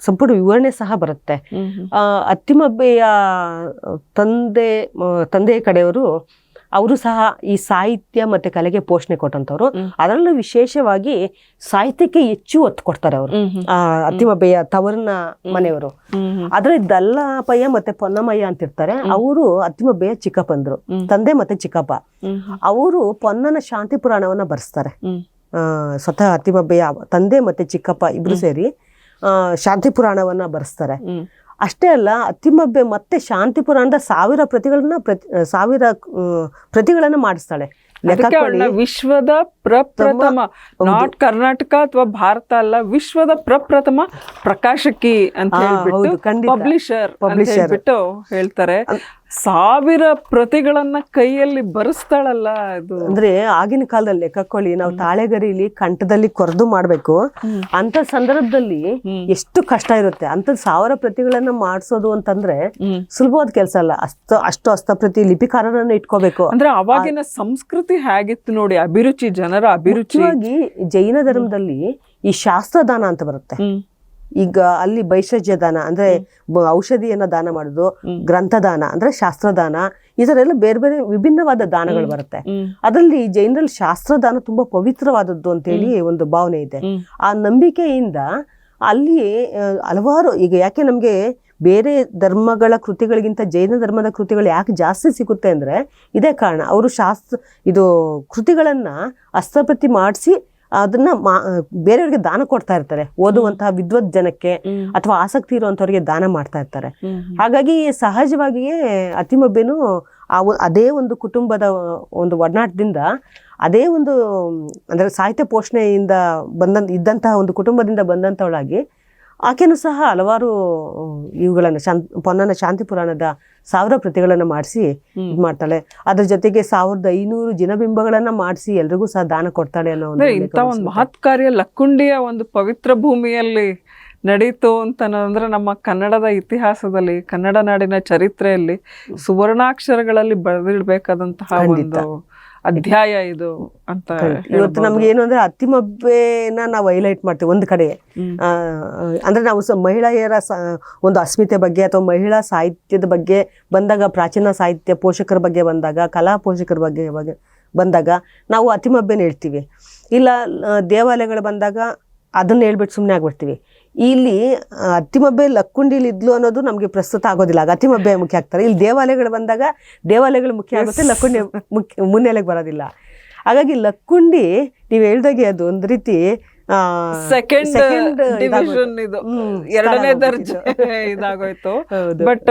ಸಂಪೂರ್ಣ ವಿವರಣೆ ಸಹ ಬರುತ್ತೆ. ಅತ್ತಿಮಬ್ಬೆಯ ತಂದೆಯ ಕಡೆಯವರು ಅವರು ಸಹ ಈ ಸಾಹಿತ್ಯ ಮತ್ತೆ ಕಲೆಗೆ ಪೋಷಣೆ ಕೊಟ್ಟಂತವ್ರು. ಅದರಲ್ಲೂ ವಿಶೇಷವಾಗಿ ಸಾಹಿತ್ಯಕ್ಕೆ ಹೆಚ್ಚು ಒತ್ತು ಕೊಡ್ತಾರೆ ಅವರು. ಅತ್ತಿಮಬ್ಬೆಯ ತವರಿನ ಮನೆಯವರು. ಅದ್ರಲ್ಲಿ ದಲ್ಲಪಯ್ಯ ಮತ್ತೆ ಪೊನ್ನಮಯ್ಯ ಅಂತ ಇರ್ತಾರೆ. ಅವರು ಅತ್ತಿಮಬ್ಬೆಯ ಚಿಕ್ಕಪ್ಪಂದ್ರು, ತಂದೆ ಮತ್ತೆ ಚಿಕ್ಕಪ್ಪ. ಅವರು ಪೊನ್ನನ ಶಾಂತಿ ಪುರಾಣವನ್ನ ಬರೆಸ್ತಾರೆ. ಸ್ವತಃ ಅತ್ತಿಮಬ್ಬೆಯ ತಂದೆ ಮತ್ತೆ ಚಿಕ್ಕಪ್ಪ ಇಬ್ರು ಸೇರಿ ಶಾಂತಿ ಪುರಾಣವನ್ನ ಬರೆಸ್ತಾರೆ. ಅಷ್ಟೇ ಅಲ್ಲ, ಅತ್ತಿಮಬ್ಬೆ ಮತ್ತೆ ಶಾಂತಿ ಪುರಾಣದ 1000 ಪ್ರತಿಗಳನ್ನ ಮಾಡಿಸ್ತಾಳೆ. ವಿಶ್ವದ ಪ್ರಪ್ರಥಮ, ನಾಟ್ ಕರ್ನಾಟಕ ಅಥವಾ ಭಾರತ ಅಲ್ಲ, ವಿಶ್ವದ ಪ್ರಪ್ರಥಮ ಪ್ರಕಾಶಕಿ ಅಂತ ಹೇಳ್ಬಿಟ್ಟು ಪಬ್ಲಿಷರ್ ಬಿಟ್ಟು ಹೇಳ್ತಾರೆ. 1000 ಪ್ರತಿಗಳನ್ನ ಕೈಯಲ್ಲಿ ಬರೆಸ್ತಾಳಲ್ಲ. ಅದು ಅಂದ್ರೆ ಆಗಿನ ಕಾಲದಲ್ಲಿ ಲೆಕ್ಕಕೊಳ್ಳಿ, ನಾವು ತಾಳೆಗರಿಲಿ ಕಂಠದಲ್ಲಿ ಕೊರೆದು ಮಾಡ್ಬೇಕು ಅಂತ ಸಂದರ್ಭದಲ್ಲಿ ಎಷ್ಟು ಕಷ್ಟ ಇರುತ್ತೆ. ಅಂತ 1000 ಪ್ರತಿಗಳನ್ನ ಮಾಡಿಸೋದು ಅಂತಂದ್ರೆ ಸುಲಭವಾದ ಕೆಲಸ ಅಲ್ಲ. ಅಷ್ಟು ಹಸ್ತಪ್ರತಿ ಲಿಪಿಕಾರರನ್ನ ಇಟ್ಕೋಬೇಕು. ಅಂದ್ರೆ ಅವಾಗಿನ ಸಂಸ್ಕೃತಿ ಹೇಗಿತ್ತು ನೋಡಿ, ಅಭಿರುಚಿ, ಜನರ ಅಭಿರುಚಿಯಾಗಿ. ಜೈನ ಧರ್ಮದಲ್ಲಿ ಈ ಶಾಸ್ತ್ರದಾನ ಅಂತ ಬರುತ್ತೆ. ಈಗ ಅಲ್ಲಿ ಭೈಷಜ್ಯ ದಾನ ಅಂದ್ರೆ ಔಷಧಿಯನ್ನ ದಾನ ಮಾಡುದು, ಗ್ರಂಥದಾನ ಅಂದ್ರೆ ಶಾಸ್ತ್ರದಾನ, ಈ ತರ ಎಲ್ಲ ಬೇರೆ ಬೇರೆ ವಿಭಿನ್ನವಾದ ದಾನಗಳು ಬರುತ್ತೆ. ಅದರಲ್ಲಿ ಜೈನರಲ್ಲಿ ಶಾಸ್ತ್ರದಾನ ತುಂಬಾ ಪವಿತ್ರವಾದದ್ದು ಅಂತೇಳಿ ಒಂದು ಭಾವನೆ ಇದೆ. ಆ ನಂಬಿಕೆಯಿಂದ ಅಲ್ಲಿ ಹಲವಾರು, ಈಗ ಯಾಕೆ ನಮ್ಗೆ ಬೇರೆ ಧರ್ಮಗಳ ಕೃತಿಗಳಿಗಿಂತ ಜೈನ ಧರ್ಮದ ಕೃತಿಗಳು ಯಾಕೆ ಜಾಸ್ತಿ ಸಿಗುತ್ತೆ ಅಂದ್ರೆ ಇದೇ ಕಾರಣ. ಅವರು ಕೃತಿಗಳನ್ನ ಹಸ್ತಪ್ರತಿ ಮಾಡಿಸಿ ಅದನ್ನ ಬೇರೆಯವ್ರಿಗೆ ದಾನ ಕೊಡ್ತಾ ಇರ್ತಾರೆ. ಓದುವಂತಹ ವಿದ್ವತ್ ಜನಕ್ಕೆ ಅಥವಾ ಆಸಕ್ತಿ ಇರುವಂತವ್ರಿಗೆ ದಾನ ಮಾಡ್ತಾ ಇರ್ತಾರೆ. ಹಾಗಾಗಿ ಸಹಜವಾಗಿಯೇ ಅತ್ತಿಮಬ್ಬೆನು ಅದೇ ಒಂದು ಕುಟುಂಬದ ಒಂದು ಒಡನಾಟದಿಂದ, ಅದೇ ಒಂದು ಅಂದ್ರೆ ಸಾಹಿತ್ಯ ಪೋಷಣೆಯಿಂದ ಇದ್ದಂತಹ ಒಂದು ಕುಟುಂಬದಿಂದ ಬಂದಂಥವಳಾಗಿ ಆಕೆನೂ ಸಹ ಹಲವಾರು ಇವುಗಳನ್ನ ಪೊನ್ನನ ಶಾಂತಿ ಪುರಾಣದ 1000 ಪ್ರತಿಗಳನ್ನ ಮಾಡಿಸಿ ಇದು ಮಾಡ್ತಾಳೆ. ಅದ್ರ ಜೊತೆಗೆ 1500 ಜಿನಬಿಂಬಗಳನ್ನ ಮಾಡಿಸಿ ಎಲ್ರಿಗೂ ಸಹ ದಾನ ಕೊಡ್ತಾಳೆ ಅನ್ನೋ ಇಂಥ ಒಂದು ಮಹತ್ ಕಾರ್ಯ ಲಕ್ಕುಂಡಿಯ ಒಂದು ಪವಿತ್ರ ಭೂಮಿಯಲ್ಲಿ ನಡೀತು ಅಂತಂದ್ರೆ ನಮ್ಮ ಕನ್ನಡದ ಇತಿಹಾಸದಲ್ಲಿ, ಕನ್ನಡ ನಾಡಿನ ಚರಿತ್ರೆಯಲ್ಲಿ ಸುವರ್ಣಾಕ್ಷರಗಳಲ್ಲಿ ಬರೆದಿಡ್ಬೇಕಾದಂತಹ ಒಂದು ಅಧ್ಯಾಯ ಇದು ಅಂತ. ಇವತ್ತು ನಮ್ಗೆ ಏನು ಅಂದ್ರೆ ಅತ್ತಿಮಬ್ಬೆನ ನಾವು ಹೈಲೈಟ್ ಮಾಡ್ತೀವಿ ಒಂದು ಕಡೆ. ಅಂದ್ರೆ ನಾವು ಮಹಿಳೆಯರ ಒಂದು ಅಸ್ಮಿತೆ ಬಗ್ಗೆ ಅಥವಾ ಮಹಿಳಾ ಸಾಹಿತ್ಯದ ಬಗ್ಗೆ ಬಂದಾಗ, ಪ್ರಾಚೀನ ಸಾಹಿತ್ಯ ಪೋಷಕರ ಬಗ್ಗೆ ಬಂದಾಗ, ಕಲಾ ಪೋಷಕರ ಬಗ್ಗೆ ಬಂದಾಗ ನಾವು ಅತ್ತಿಮಬ್ಬೆನ ಹೇಳ್ತೀವಿ. ಇಲ್ಲ ದೇವಾಲಯಗಳು ಬಂದಾಗ ಅದನ್ನ ಹೇಳ್ಬಿಟ್ಟು ಸುಮ್ಮನೆ ಆಗ್ಬಿಡ್ತೀವಿ. ಇಲ್ಲಿ ಅತ್ತಿಮಬ್ಬೆ ಲಕ್ಕುಂಡಿಲಿ ಇದ್ಲು ಅನ್ನೋದು ನಮ್ಗೆ ಪ್ರಸ್ತುತ ಆಗೋದಿಲ್ಲ. ಅತ್ತಿಮಬ್ಬೆ ಮುಖ್ಯ ಆಗ್ತಾರೆ. ಇಲ್ಲಿ ದೇವಾಲಯಗಳು ಬಂದಾಗ ದೇವಾಲಯಗಳು ಮುಖ್ಯ ಆಗುತ್ತೆ, ಲಕ್ಕುಂಡಿ ಮುನ್ನೆಲೆಗೆ ಬರೋದಿಲ್ಲ. ಹಾಗಾಗಿ ಲಕ್ಕುಂಡಿ ನೀವು ಹೇಳ್ದಾಗೆ ಅದು ಒಂದು ರೀತಿ ಸೆಕೆಂಡ್ ಡಿವಿಷನ್, ಇದು 2ನೇ ದರ್ಜೆ ಇದಾಗೋಯ್ತು. ಬಟ್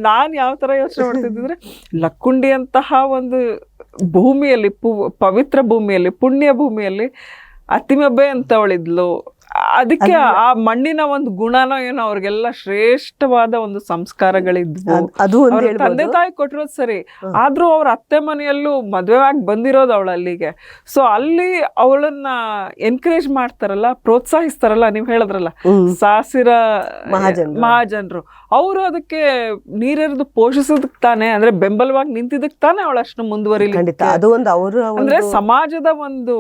ನಾನ್ ಯಾವ ತರ ಯೋಚನೆ ಮಾಡ್ತಿದ್ರೆ, ಲಕ್ಕುಂಡಿ ಅಂತಹ ಒಂದು ಭೂಮಿಯಲ್ಲಿ, ಪವಿತ್ರ ಭೂಮಿಯಲ್ಲಿ, ಪುಣ್ಯ ಭೂಮಿಯಲ್ಲಿ ಅತ್ತಿಮಬ್ಬೆ ಅಂತವಳಿದ್ಲು. ಅದಕ್ಕೆ ಆ ಮಣ್ಣಿನ ಒಂದು ಗುಣನೋ ಏನೋ ಅವ್ರಿಗೆಲ್ಲ ಶ್ರೇಷ್ಠವಾದ ಒಂದು ಸಂಸ್ಕಾರಗಳಿದ್ವು. ತಂದೆ ತಾಯಿ ಕೊಟ್ಟಿರೋದು ಸರಿ, ಆದ್ರೂ ಅವ್ರ ಅತ್ತೆ ಮನೆಯಲ್ಲೂ ಮದ್ವೆ ಆಗಿ ಬಂದಿರೋದು ಅವಳು ಅಲ್ಲಿಗೆ. ಸೊ ಅಲ್ಲಿ ಅವಳನ್ನ ಎನ್ಕರೇಜ್ ಮಾಡ್ತಾರಲ್ಲ, ಪ್ರೋತ್ಸಾಹಿಸ್ತಾರಲ್ಲ. ನೀವ್ ಹೇಳಿದ್ರಲ್ಲ ಸಾಸಿರ ಮಹಾಜನರು, ಅವರು ಅದಕ್ಕೆ ನೀರೆರೆದು ಪೋಷಿಸೋದಕ್ ತಾನೆ, ಅಂದ್ರೆ ಬೆಂಬಲವಾಗಿ ನಿಂತಿದ್ದಕ್ ತಾನೆ ಅವಳು ಅಷ್ಟು ಮುಂದುವರಿಲಿ. ಅಂದ್ರೆ ಸಮಾಜದ ಒಂದು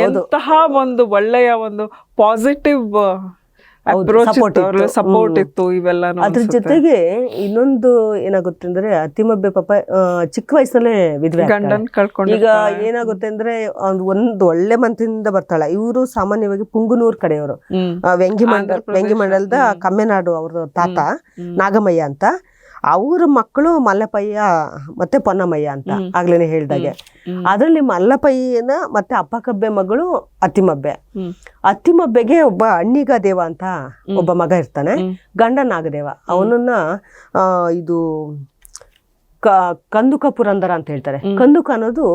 ಎಂತಹ ಒಂದು ಒಳ್ಳೆಯ ಒಂದು ಪಾಸಿಟಿವ್ ಸಪೋರ್ಟ್ ಇತ್ತು ಇವೆಲ್ಲ. ಅದ್ರ ಜೊತೆಗೆ ಇನ್ನೊಂದು ಏನಾಗುತ್ತೆ ಅಂದ್ರೆ, ಅತ್ತಿಮಬ್ಬೆ ಪಾಪ ಚಿಕ್ಕ ವಯಸ್ಸಲ್ಲೇ ವಿಧವೆ, ಗಂಡನ್ ಕಳ್ಕೊಂಡು. ಈಗ ಏನಾಗುತ್ತೆ ಅಂದ್ರೆ ಒಂದು ಒಳ್ಳೆ ಮನದಿಂದ ಬರ್ತಾಳೆ. ಇವರು ಸಾಮಾನ್ಯವಾಗಿ ಪುಂಗನೂರ್ ಕಡೆಯವರು, ವೆಂಗಿಮಂಡಲದ ಕಮ್ಮೆನಾಡು ಅವ್ರ ತಾತ ನಾಗಮಯ್ಯ ಅಂತ. ಅವ್ರ ಮಕ್ಕಳು ಮಲ್ಲಪಯ್ಯ ಮತ್ತೆ ಪೊನ್ನಮಯ್ಯ ಅಂತ ಆಗ್ಲೇನೆ ಹೇಳ್ದಾಗೆ. ಅದ್ರಲ್ಲಿ ಮಲ್ಲಪಯ್ಯನ ಮತ್ತೆ ಅಪ್ಪಕಬ್ಬೆ ಮಗಳು ಅತ್ತಿಮಬ್ಬೆ. ಅತ್ತಿಮಬ್ಬೆಗೆ ಒಬ್ಬ ಅಣ್ಣಿಗ ದೇವ ಅಂತ ಒಬ್ಬ ಮಗ ಇರ್ತಾನೆ, ಗಂಡ ನಾಗದೇವ. ಅವನನ್ನ ಇದು ಕಂದುಕ ಪುರಂದರ ಅಂತ ಹೇಳ್ತಾರೆ. ಕಂದುಕ ಅನ್ನೋದು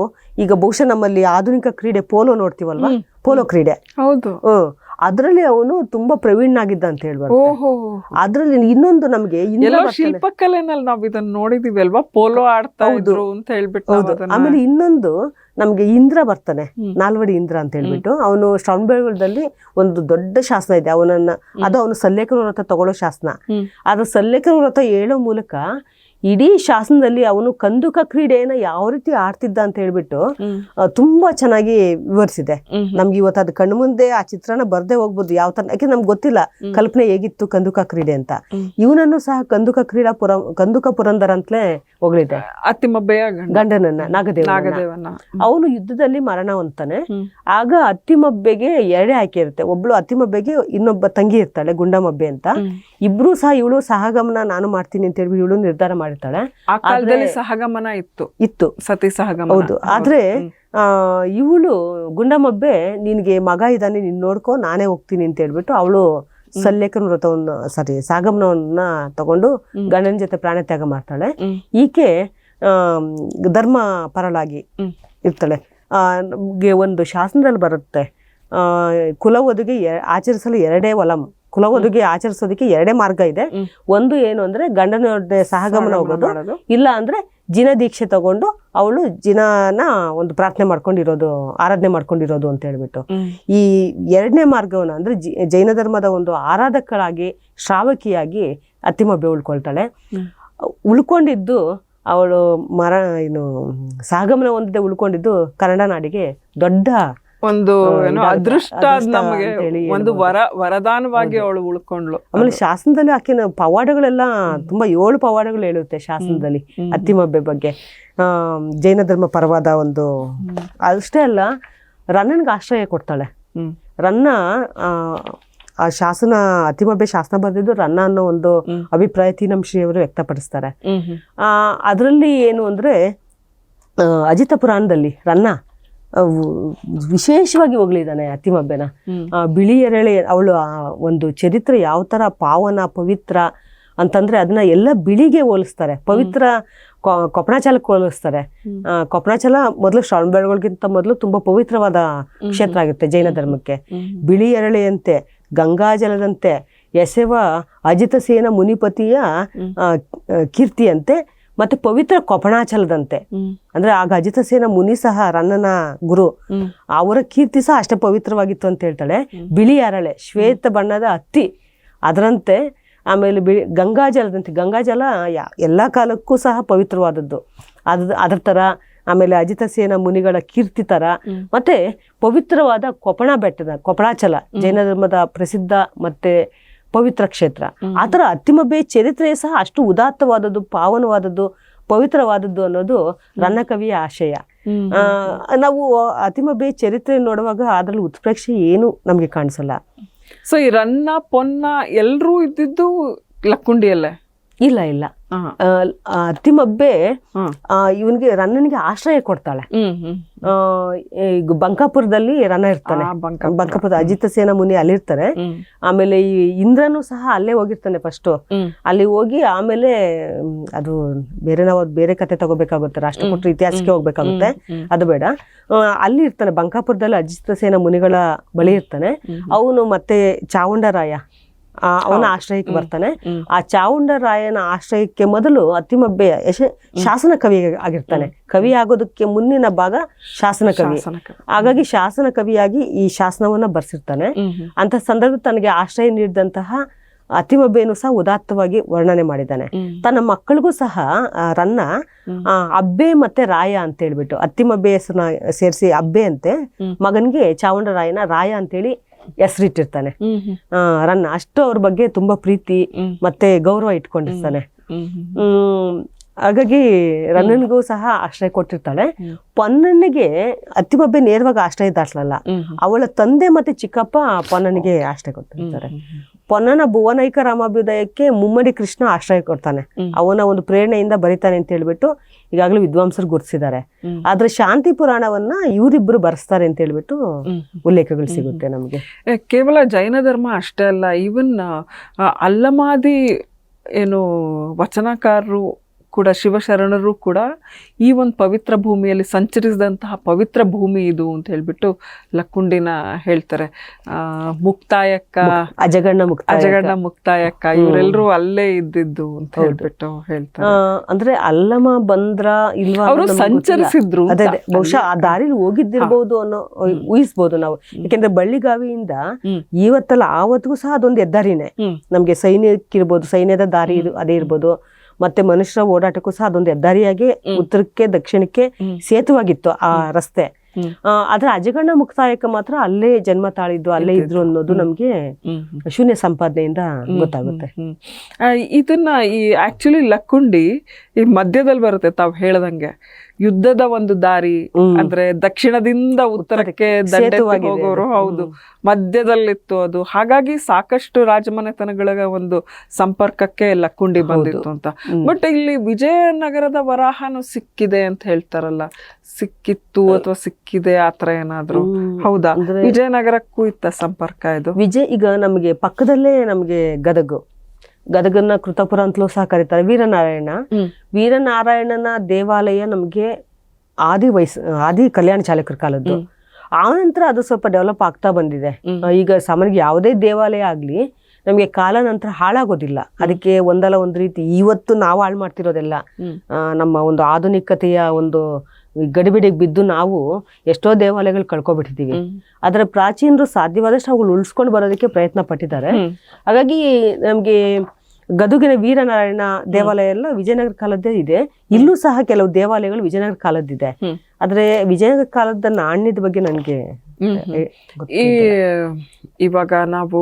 ಈಗ ಬಹುಶಃ ನಮ್ಮಲ್ಲಿ ಆಧುನಿಕ ಕ್ರೀಡೆ ಪೋಲೋ ನೋಡ್ತೀವಲ್ವಾ, ಪೋಲೋ ಕ್ರೀಡೆ. ಹೌದು. ಅದ್ರಲ್ಲಿ ಅವನು ತುಂಬಾ ಪ್ರವೀಣನಾಗಿದ್ದ ಅಂತ ಹೇಳ್ಬಾರ್ದು. ಅದ್ರಲ್ಲಿ ಇನ್ನೊಂದು ನಮ್ಗೆ ಶಿಲ್ಪಕಲೆನಲ್ಲಿ ನಾವ್ ಇದನ್ನ ನೋಡಿದೀವಿ ಅಲ್ವಾ, ಪೋಲೋ ಆಡ್ತಾ ಇದ್ರು ಅಂತ ಹೇಳ್ಬಿಟ್ಟು. ಆಮೇಲೆ ಇನ್ನೊಂದು ನಮ್ಗೆ ಇಂದ್ರ ಬರ್ತಾನೆ, ನಾಲ್ವಡಿ ಇಂದ್ರ ಅಂತ ಹೇಳ್ಬಿಟ್ಟು. ಅವನು ಶ್ರವಣಬೆಳಗೊಳದಲ್ಲಿ ಒಂದು ದೊಡ್ಡ ಶಾಸನ ಇದೆ ಅವನನ್ನ, ಅದು ಅವನು ಸಲ್ಲೇಖನ ವ್ರತ ತಗೊಳ್ಳೋ ಶಾಸನ. ಆದ್ರೆ ಸಲ್ಲೇಖನ ವ್ರತ ಹೇಳೋ ಮೂಲಕ ಇಡೀ ಶಾಸನದಲ್ಲಿ ಅವನು ಕಂದುಕ ಕ್ರೀಡೆಯನ್ನ ಯಾವ ರೀತಿ ಆಡ್ತಿದ್ದ ಅಂತ ಹೇಳ್ಬಿಟ್ಟು ತುಂಬಾ ಚೆನ್ನಾಗಿ ವಿವರಿಸಿದೆ ನಮ್ಗೆ. ಇವತ್ತು ಅದು ಕಣ್ಣು ಮುಂದೆ ಆ ಚಿತ್ರಣ ಬರ್ದೇ ಹೋಗ್ಬೋದು ಯಾವ ತರ, ಯಾಕೆ ನಮ್ಗೆ ಗೊತ್ತಿಲ್ಲ ಕಲ್ಪನೆ ಹೇಗಿತ್ತು ಕಂದುಕ ಕ್ರೀಡೆ ಅಂತ. ಇವನನ್ನು ಸಹ ಕಂದುಕ ಪುರಂದರ ಅಂತಲೇ ಹೊಗಳಿದೆ, ಅತ್ತಿಮಬ್ಬೆಯ ಗಂಡನನ್ನ, ನಾಗದೇವನ. ಅವನು ಯುದ್ಧದಲ್ಲಿ ಮರಣ ಹೊಂತಾನೆ. ಆಗ ಅತ್ತಿಮಬ್ಬೆಗೆ ಎರಡೇ ಆಯ್ಕೆ ಇರುತ್ತೆ. ಒಬ್ಳು ಅತ್ತಿಮಬ್ಬೆಗೆ ಇನ್ನೊಬ್ಬ ತಂಗಿ ಇರ್ತಾಳೆ ಗುಂಡಮಬ್ಬೆ ಅಂತ. ಇಬ್ರು ಸಹ ಇವಳು ಸಹಗಮನ ನಾನು ಮಾಡ್ತೀನಿ ಅಂತ ಹೇಳಿ ಇವಳು ನಿರ್ಧಾರ ಮಾಡಿರ್ತಾಳೆ. ಆ ಕಾಲದಲ್ಲಿ ಸಹಗಮನ ಇತ್ತು, ಸತಿ ಸಹಗಮನ. ಹೌದು. ಆದ್ರೆ ಇವಳು ಗುಂಡಮಬ್ಬೆ ನಿನ್ಗೆ ಮಗ ಇದ್ದಾನೆ, ನೀನ್ ನೋಡ್ಕೊ, ನಾನೇ ಹೋಗ್ತೀನಿ ಅಂತ ಹೇಳ್ಬಿಟ್ಟು ಅವಳು ಸಲ್ಲೇಖನ ವ್ರತವನ್ನು ಸಾಗಮನವನ್ನ ತಗೊಂಡು ಗಂಡನ ಜೊತೆ ಪ್ರಾಣತ್ಯಾಗ ಮಾಡ್ತಾಳೆ. ಈಕೆ ಧರ್ಮ ಪರಳಾಗಿ ಇರ್ತಾಳೆ. ನಮ್ಗೆ ಒಂದು ಶಾಸನದಲ್ಲಿ ಬರುತ್ತೆ, ಕುಲವಧುಗೆ ಆಚರಿಸಲು ಎರಡೇ ವಲಂ. ಕುಲವಧುಗೆ ಆಚರಿಸೋದಕ್ಕೆ ಎರಡೇ ಮಾರ್ಗ ಇದೆ. ಒಂದು ಏನು ಅಂದ್ರೆ ಗಂಡನ ಸಹಗಮನ ಹೋಗೋದು, ಇಲ್ಲ ಅಂದ್ರೆ ಜಿನ ದೀಕ್ಷೆ ತಗೊಂಡು ಅವಳು ಜಿನನ ಒಂದು ಪ್ರಾರ್ಥನೆ ಮಾಡ್ಕೊಂಡಿರೋದು, ಆರಾಧನೆ ಮಾಡ್ಕೊಂಡಿರೋದು ಅಂತ ಹೇಳ್ಬಿಟ್ಟು. ಈ ಎರಡನೇ ಮಾರ್ಗವನ್ನ ಅಂದ್ರೆ ಜೈನ ಧರ್ಮದ ಒಂದು ಆರಾಧಕಳಾಗಿ, ಶ್ರಾವಕಿಯಾಗಿ ಅತ್ತಿಮಬ್ಬೆ ಉಳ್ಕೊಳ್ತಾಳೆ. ಉಳ್ಕೊಂಡಿದ್ದು ಅವಳು ಸಹಗಮನ ಹೊಂದದೆ ಉಳ್ಕೊಂಡಿದ್ದು ಕನ್ನಡ ನಾಡಿಗೆ ದೊಡ್ಡ ಒಂದು ಅದೃಷ್ಟ, ನಮಗೆ ಒಂದು ವರದಾನವಾಗಿ ಅವಳು ಉಳ್ಕೊಂಡ್ಳು. ಆಮೇಲೆ ಶಾಸನದಲ್ಲಿ ಆಕಿನ ಪವಾಡಗಳೆಲ್ಲ ತುಂಬಾ 7 ಪವಾಡಗಳು ಹೇಳುತ್ತೆ ಶಾಸನದಲ್ಲಿ ಅತ್ತಿಮಬ್ಬೆ ಬಗ್ಗೆ. ಜೈನ ಧರ್ಮ ಪರವಾದ ಒಂದು, ಅಷ್ಟೇ ಅಲ್ಲ, ರನ್ನನ್ಗೆ ಆಶ್ರಯ ಕೊಡ್ತಾಳೆ. ರನ್ನ ಆ ಶಾಸನ, ಅತ್ತಿಮಬ್ಬೆ ಶಾಸನ ಬರೆದಿದ್ದು ರನ್ನ ಅನ್ನೋ ಒಂದು ಅಭಿಪ್ರಾಯ ತೀನಂಶ್ರೀಯವರು ವ್ಯಕ್ತಪಡಿಸ್ತಾರೆ. ಅದರಲ್ಲಿ ಏನು ಅಂದ್ರೆ ಅಜಿತ ಪುರಾಣದಲ್ಲಿ ರನ್ನ ವಿಶೇಷವಾಗಿ ಹೊಗಳಿದ್ದಾನೆ ಅತ್ತಿಮಬ್ಬೆನ. ಬಿಳಿ ಎರಳೆ ಅವಳು ಒಂದು ಚರಿತ್ರೆ ಯಾವ ತರ ಪಾವನ ಪವಿತ್ರ ಅಂತಂದ್ರೆ ಅದನ್ನ ಎಲ್ಲ ಬಿಳಿಗೆ ಹೋಲಿಸ್ತಾರೆ. ಪವಿತ್ರ ಕೊಪ್ಪಣಾಚಲಕ್ಕೆ ಹೋಲಿಸ್ತಾರೆ. ಕೊಪ್ಪಣಾಚಲ ಮೊದಲು ಶ್ರವಣಬೆಳಗೊಳಗಿಂತ ಮೊದಲು ತುಂಬಾ ಪವಿತ್ರವಾದ ಕ್ಷೇತ್ರ ಆಗುತ್ತೆ ಜೈನ ಧರ್ಮಕ್ಕೆ. ಬಿಳಿ ಎರಳೆಯಂತೆ, ಗಂಗಾಜಲದಂತೆ ಎಸೆವ ಅಜಿತ ಸೇನ ಮುನಿಪತಿಯ ಕೀರ್ತಿಯಂತೆ, ಮತ್ತೆ ಪವಿತ್ರ ಕೊಪ್ಪಣಾಚಲದಂತೆ. ಅಂದ್ರೆ ಆಗ ಅಜಿತ ಸೇನ ಮುನಿ ಸಹ ರನ್ನನ ಗುರು, ಅವರ ಕೀರ್ತಿ ಸಹ ಅಷ್ಟೇ ಪವಿತ್ರವಾಗಿತ್ತು ಅಂತ ಹೇಳ್ತಾಳೆ. ಬಿಳಿ ಅರಳೆ, ಶ್ವೇತ ಬಣ್ಣದ ಹತ್ತಿ ಅದರಂತೆ. ಆಮೇಲೆ ಗಂಗಾಜಲದಂತೆ, ಗಂಗಾಜಲ ಎಲ್ಲಾ ಕಾಲಕ್ಕೂ ಸಹ ಪವಿತ್ರವಾದದ್ದು ಅದ್ರ ತರ. ಆಮೇಲೆ ಅಜಿತ ಸೇನ ಮುನಿಗಳ ಕೀರ್ತಿ ತರ. ಮತ್ತೆ ಪವಿತ್ರವಾದ ಕೊಪ್ಪಣಾಚಲ ಜೈನ ಧರ್ಮದ ಪ್ರಸಿದ್ಧ ಮತ್ತೆ ಪವಿತ್ರ ಕ್ಷೇತ್ರ. ಆತರ ಅತ್ತಿಮಬ್ಬೆ ಚರಿತ್ರೆ ಸಹ ಅಷ್ಟು ಉದಾತ್ತವಾದದ್ದು, ಪಾವನವಾದದ್ದು, ಪವಿತ್ರವಾದದ್ದು ಅನ್ನೋದು ರನ್ನ ಕವಿಯ ಆಶಯ. ನಾವು ಅತ್ತಿಮಬ್ಬೆ ಚರಿತ್ರೆ ನೋಡುವಾಗ ಅದ್ರಲ್ಲಿ ಉತ್ಪ್ರೇಕ್ಷೆ ಏನು ನಮ್ಗೆ ಕಾಣಿಸಲ್ಲ. ಸೊ ಈ ರನ್ನ ಪೊನ್ನ ಎಲ್ರೂ ಇದ್ದಿದ್ದು ಲಕ್ಕುಂಡಿಯಲ್ಲೇ? ಇಲ್ಲ, ಅತ್ತಿಮಬ್ಬೆ ಇವನ್ಗೆ ರನ್ನನಿಗೆ ಆಶ್ರಯ ಕೊಡ್ತಾಳೆ. ಈಗ ಬಂಕಾಪುರದಲ್ಲಿ ರನ್ನ ಇರ್ತಾನೆ. ಬಂಕಾಪುರದ ಅಜಿತ ಸೇನ ಮುನಿ ಅಲ್ಲಿರ್ತಾರೆ. ಆಮೇಲೆ ಈ ಇಂದ್ರನು ಸಹ ಅಲ್ಲೇ ಹೋಗಿರ್ತಾನೆ ಫಸ್ಟ್. ಅಲ್ಲಿ ಹೋಗಿ ಆಮೇಲೆ ಅದು ನಾವು ಬೇರೆ ಕತೆ ತಗೋಬೇಕಾಗುತ್ತೆ, ರಾಷ್ಟ್ರಕೂಟರ ಇತಿಹಾಸಕ್ಕೆ ಹೋಗ್ಬೇಕಾಗುತ್ತೆ, ಅದು ಬೇಡ. ಅಲ್ಲಿ ಇರ್ತಾನೆ ಬಂಕಾಪುರದಲ್ಲಿ ಅಜಿತ ಸೇನ ಮುನಿಗಳ ಬಳಿ ಇರ್ತಾನೆ. ಅವನು ಮತ್ತೆ ಚಾವುಂಡರಾಯ ಅವನ ಆಶ್ರಯಕ್ಕೆ ಬರ್ತಾನೆ. ಆ ಚಾವುಂಡರಾಯನ ಆಶ್ರಯಕ್ಕೆ ಮೊದಲು ಅತ್ತಿಮಬ್ಬೆ ಶಾಸನ ಕವಿ ಆಗಿರ್ತಾನೆ. ಕವಿ ಆಗೋದಕ್ಕೆ ಮುನ್ನಿನ ಭಾಗ ಶಾಸನ ಕವಿ. ಹಾಗಾಗಿ ಶಾಸನ ಕವಿಯಾಗಿ ಈ ಶಾಸನವನ್ನ ಬರ್ಸಿರ್ತಾನೆ. ಅಂತ ಸಂದರ್ಭ ತನಗೆ ಆಶ್ರಯ ನೀಡಿದಂತಹ ಅತ್ತಿಮಬ್ಬೆಯನ್ನು ಸಹ ಉದಾತ್ತವಾಗಿ ವರ್ಣನೆ ಮಾಡಿದ್ದಾನೆ. ತನ್ನ ಮಕ್ಕಳಿಗೂ ಸಹ ರನ್ನ ಅಬ್ಬೆ ಮತ್ತೆ ರಾಯ ಅಂತ ಹೇಳ್ಬಿಟ್ಟು ಅತ್ತಿಮಬ್ಬೆ ಹೆಸರನ್ನ ಸೇರಿಸಿ ಅಬ್ಬೆ ಅಂತೆ, ಮಗನ್ಗೆ ಚಾವುಂಡರಾಯನ ರಾಯ ಅಂತೇಳಿ ಹೆಸರಿಟ್ಟಿರ್ತಾನೆ. ರನ್ನ ಅಷ್ಟು ಅವ್ರ ಬಗ್ಗೆ ತುಂಬಾ ಪ್ರೀತಿ ಮತ್ತೆ ಗೌರವ ಇಟ್ಕೊಂಡಿರ್ತಾನೆ. ಹಾಗಾಗಿ ರನ್ನನಿಗೂ ಸಹ ಆಶ್ರಯ ಕೊಟ್ಟಿರ್ತಾಳೆ. ಪೊನ್ನನಿಗೆ ಅತ್ತಿಮಬ್ಬೆ ನೇರವಾಗಿ ಆಶ್ರಯ ದಾಟ್ಲಲ್ಲ. ಅವಳ ತಂದೆ ಮತ್ತೆ ಚಿಕ್ಕಪ್ಪ ಪೊನ್ನನಿಗೆ ಆಶ್ರಯ ಕೊಟ್ಟಿರ್ತಾರೆ. ಪೊನ್ನನ ಭುವನೈಕ ರಾಮಾಭ್ಯುದಯಕ್ಕೆ ಮುಮ್ಮಡಿ ಕೃಷ್ಣ ಆಶ್ರಯ ಕೊಡ್ತಾನೆ. ಅವನ ಒಂದು ಪ್ರೇರಣೆಯಿಂದ ಬರಿತಾನೆ ಅಂತ ಹೇಳ್ಬಿಟ್ಟು ಈಗಾಗಲೇ ವಿದ್ವಾಂಸರು ಗುರುತಿಸಿದ್ದಾರೆ. ಆದ್ರೆ ಶಾಂತಿ ಪುರಾಣವನ್ನ ಇವರಿಬ್ರು ಬರೆಸ್ತಾರೆ ಅಂತ ಹೇಳ್ಬಿಟ್ಟು ಉಲ್ಲೇಖಗಳು ಸಿಗುತ್ತೆ ನಮ್ಗೆ. ಕೇವಲ ಜೈನ ಧರ್ಮ ಅಷ್ಟೇ ಅಲ್ಲ, ಈವನ್ ಅಲ್ಲಮಾದಿ ಏನು ವಚನಕಾರರು ಕೂಡ ಶಿವಶರಣರು ಕೂಡ ಈ ಒಂದು ಪವಿತ್ರ ಭೂಮಿಯಲ್ಲಿ ಸಂಚರಿಸಿದಂತಹ ಪವಿತ್ರ ಭೂಮಿ ಇದು ಅಂತ ಹೇಳ್ಬಿಟ್ಟು ಲಕ್ಕುಂಡಿನ ಹೇಳ್ತಾರೆ. ಮುಕ್ತಾಯಕ್ಕ, ಅಜಗಣ್ಣ ಮುಕ್ತಾಯಕ್ಕ ಇವರೆಲ್ಲರೂ ಅಲ್ಲೇ ಇದ್ದಿದ್ದು ಅಂತ ಹೇಳ್ಬಿಟ್ಟು ಹೇಳ್ತಾರೆ. ಅಂದ್ರೆ ಅಲ್ಲಮ ಬಂದ್ರ ಇಲ್ವಾ ಅವರು ಸಂಚರಿಸಿದ್ರು, ಅದೇ ಬಹುಶಃ ಆ ದಾರಿಲಿ ಹೋಗಿದ್ದಿರ್ಬೋದು ಅನ್ನೋ ಊಹಿಸ್ಬೋದು ನಾವು. ಯಾಕೆಂದ್ರೆ ಬಳ್ಳಿಗಾವಿಯಿಂದ ಇವತ್ತಲ್ಲ ಆವತ್ತಿಗೂ ಸಹ ಅದೊಂದು ಹೆದ್ದಾರಿನೇ. ನಮ್ಗೆ ಸೈನ್ಯಕ್ಕಿರ್ಬೋದು, ಸೈನ್ಯದ ದಾರಿ ಅದೇ ಇರ್ಬೋದು, ಮತ್ತೆ ಮನುಷ್ಯರ ಓಡಾಟಕ್ಕೂ ಸಹ ಅದೊಂದು ಹೆದ್ದಾರಿಯಾಗಿ ಉತ್ತರಕ್ಕೆ ದಕ್ಷಿಣಕ್ಕೆ ಸೇತುವಾಗಿತ್ತು ಆ ರಸ್ತೆ. ಆದ್ರೆ ಅಜಗಣ್ಣ ಮುಕ್ತಾಯಕ್ಕೆ ಮಾತ್ರ ಅಲ್ಲೇ ಜನ್ಮ ತಾಳಿದ್ದು, ಅಲ್ಲೇ ಇದ್ರು ಅನ್ನೋದು ನಮ್ಗೆ ಶೂನ್ಯ ಸಂಪಾದನೆಯಿಂದ ಗೊತ್ತಾಗುತ್ತೆ. ಇದನ್ನ ಈ ಆಕ್ಚುಲಿ ಲಕ್ಕುಂಡಿ ಈ ಮಧ್ಯದಲ್ಲಿ ಬರುತ್ತೆ, ತಾವ್ ಹೇಳ್ದಂಗೆ ಯುದ್ಧದ ಒಂದು ದಾರಿ ಅಂದ್ರೆ ದಕ್ಷಿಣದಿಂದ ಉತ್ತರಕ್ಕೆ ದಂಡೆತ್ತಿ ಹೋಗೋರು. ಹೌದು, ಮಧ್ಯದಲ್ಲಿತ್ತು ಅದು. ಹಾಗಾಗಿ ಸಾಕಷ್ಟು ರಾಜಮನೆತನಗಳ ಒಂದು ಸಂಪರ್ಕಕ್ಕೆ ಲಕ್ಕುಂಡಿ ಬಂದಿತ್ತು ಅಂತ. ಬಟ್ ಇಲ್ಲಿ ವಿಜಯನಗರದ ವರಾಹನು ಸಿಕ್ಕಿದೆ ಅಂತ ಹೇಳ್ತಾರಲ್ಲ, ಸಿಕ್ಕಿತ್ತು ಅಥವಾ ಸಿಕ್ಕಿದೆ ಆತರ ಏನಾದ್ರು ಹೌದಾ? ವಿಜಯನಗರಕ್ಕೂ ಇತ್ತ ಸಂಪರ್ಕ ಇದು? ಈಗ ನಮ್ಗೆ ಪಕ್ಕದಲ್ಲೇ ನಮ್ಗೆ ಗದಗನ್ನ ಕೃತಪುರ ಅಂತಲೂ ಸಹ ಕರೀತಾರೆ. ವೀರನಾರಾಯಣನ ದೇವಾಲಯ ನಮ್ಗೆ ಆದಿ ಕಲ್ಯಾಣ ಚಾಲುಕ್ಯರ ಕಾಲದ್ದು. ಆ ನಂತರ ಅದು ಸ್ವಲ್ಪ ಡೆವಲಪ್ ಆಗ್ತಾ ಬಂದಿದೆ. ಈಗ ಸಾಮಾನ್ಯ ಯಾವುದೇ ದೇವಾಲಯ ಆಗ್ಲಿ ನಮ್ಗೆ ಕಾಲ ನಂತರ ಹಾಳಾಗೋದಿಲ್ಲ. ಅದಕ್ಕೆ ಒಂದಲ್ಲ ಒಂದ್ ರೀತಿ ಇವತ್ತು ನಾವು ಹಾಳು ಮಾಡ್ತಿರೋದೆಲ್ಲ ನಮ್ಮ ಒಂದು ಆಧುನಿಕತೆಯ ಒಂದು ಗಡಿಬಿಡಿಗೆ ಬಿದ್ದು ನಾವು ಎಷ್ಟೋ ದೇವಾಲಯಗಳು ಕಳ್ಕೊಬಿಟ್ಟಿದೀವಿ. ಆದ್ರೆ ಪ್ರಾಚೀನರು ಸಾಧ್ಯವಾದಷ್ಟು ಅವುಗಳು ಉಳಿಸ್ಕೊಂಡು ಬರೋದಕ್ಕೆ ಪ್ರಯತ್ನ ಪಟ್ಟಿದ್ದಾರೆ. ಹಾಗಾಗಿ ನಮ್ಗೆ ಗದುಗಿನ ವೀರನಾರಾಯಣ ದೇವಾಲಯ ಎಲ್ಲ ವಿಜಯನಗರ ಕಾಲದ್ದೇ ಇದೆ. ಇಲ್ಲೂ ಸಹ ಕೆಲವು ದೇವಾಲಯಗಳು ವಿಜಯನಗರ ಕಾಲದ್ದಿದೆ. ಆದ್ರೆ ವಿಜಯನಗರ ಕಾಲದ ನಾಣ್ಯದ ಬಗ್ಗೆ ನನ್ಗೆ ಇವಾಗ ನಾವು